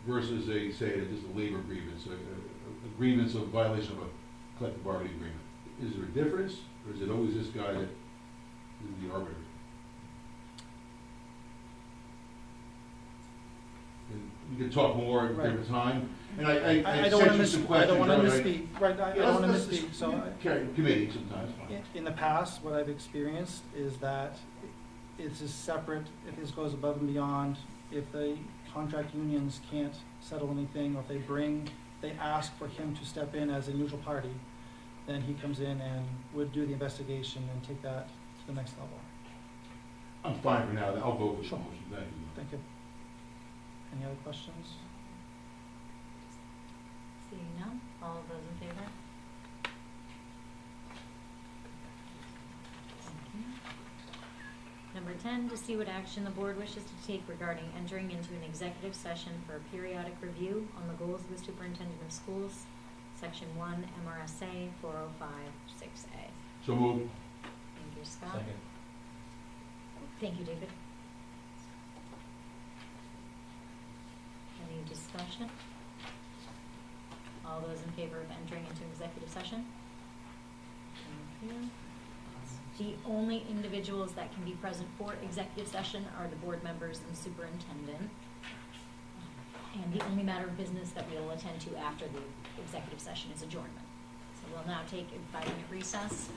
versus a, say, just a labor grievance, a grievance of violation of a collective bargaining agreement? Is there a difference, or is it always this guy that is the arbiter? And we could talk more at a different time, and I don't want to sent you some questions. I don't want to right? misspeak, right, I Yeah, don't want to let's- misspeak, so. Committee sometimes, fine. In the past, what I've experienced is that it's a separate, if this goes above and beyond, if the contract unions can't settle anything, or if they ask for him to step in as a neutral party, then he comes in and would do the investigation and take that to the next level. I'm fine for now, I'll vote for the motion, thank you. Thank you. Any other questions? Seeing none, all of those in favor? Thank you. Number 10, to see what action the board wishes to take regarding entering into an executive session for a periodic review on the goals of the superintendent of schools, Section 1, MRSA 4056A. So moved. Thank you, Scott. Second. Thank you, David. Any discussion? All those in favor of entering into executive session? Thank you. The only individuals that can be present for executive session are the board members and superintendent. And the only matter of business that we will attend to after the executive session is adjournment. So we'll now take a 5-minute recess.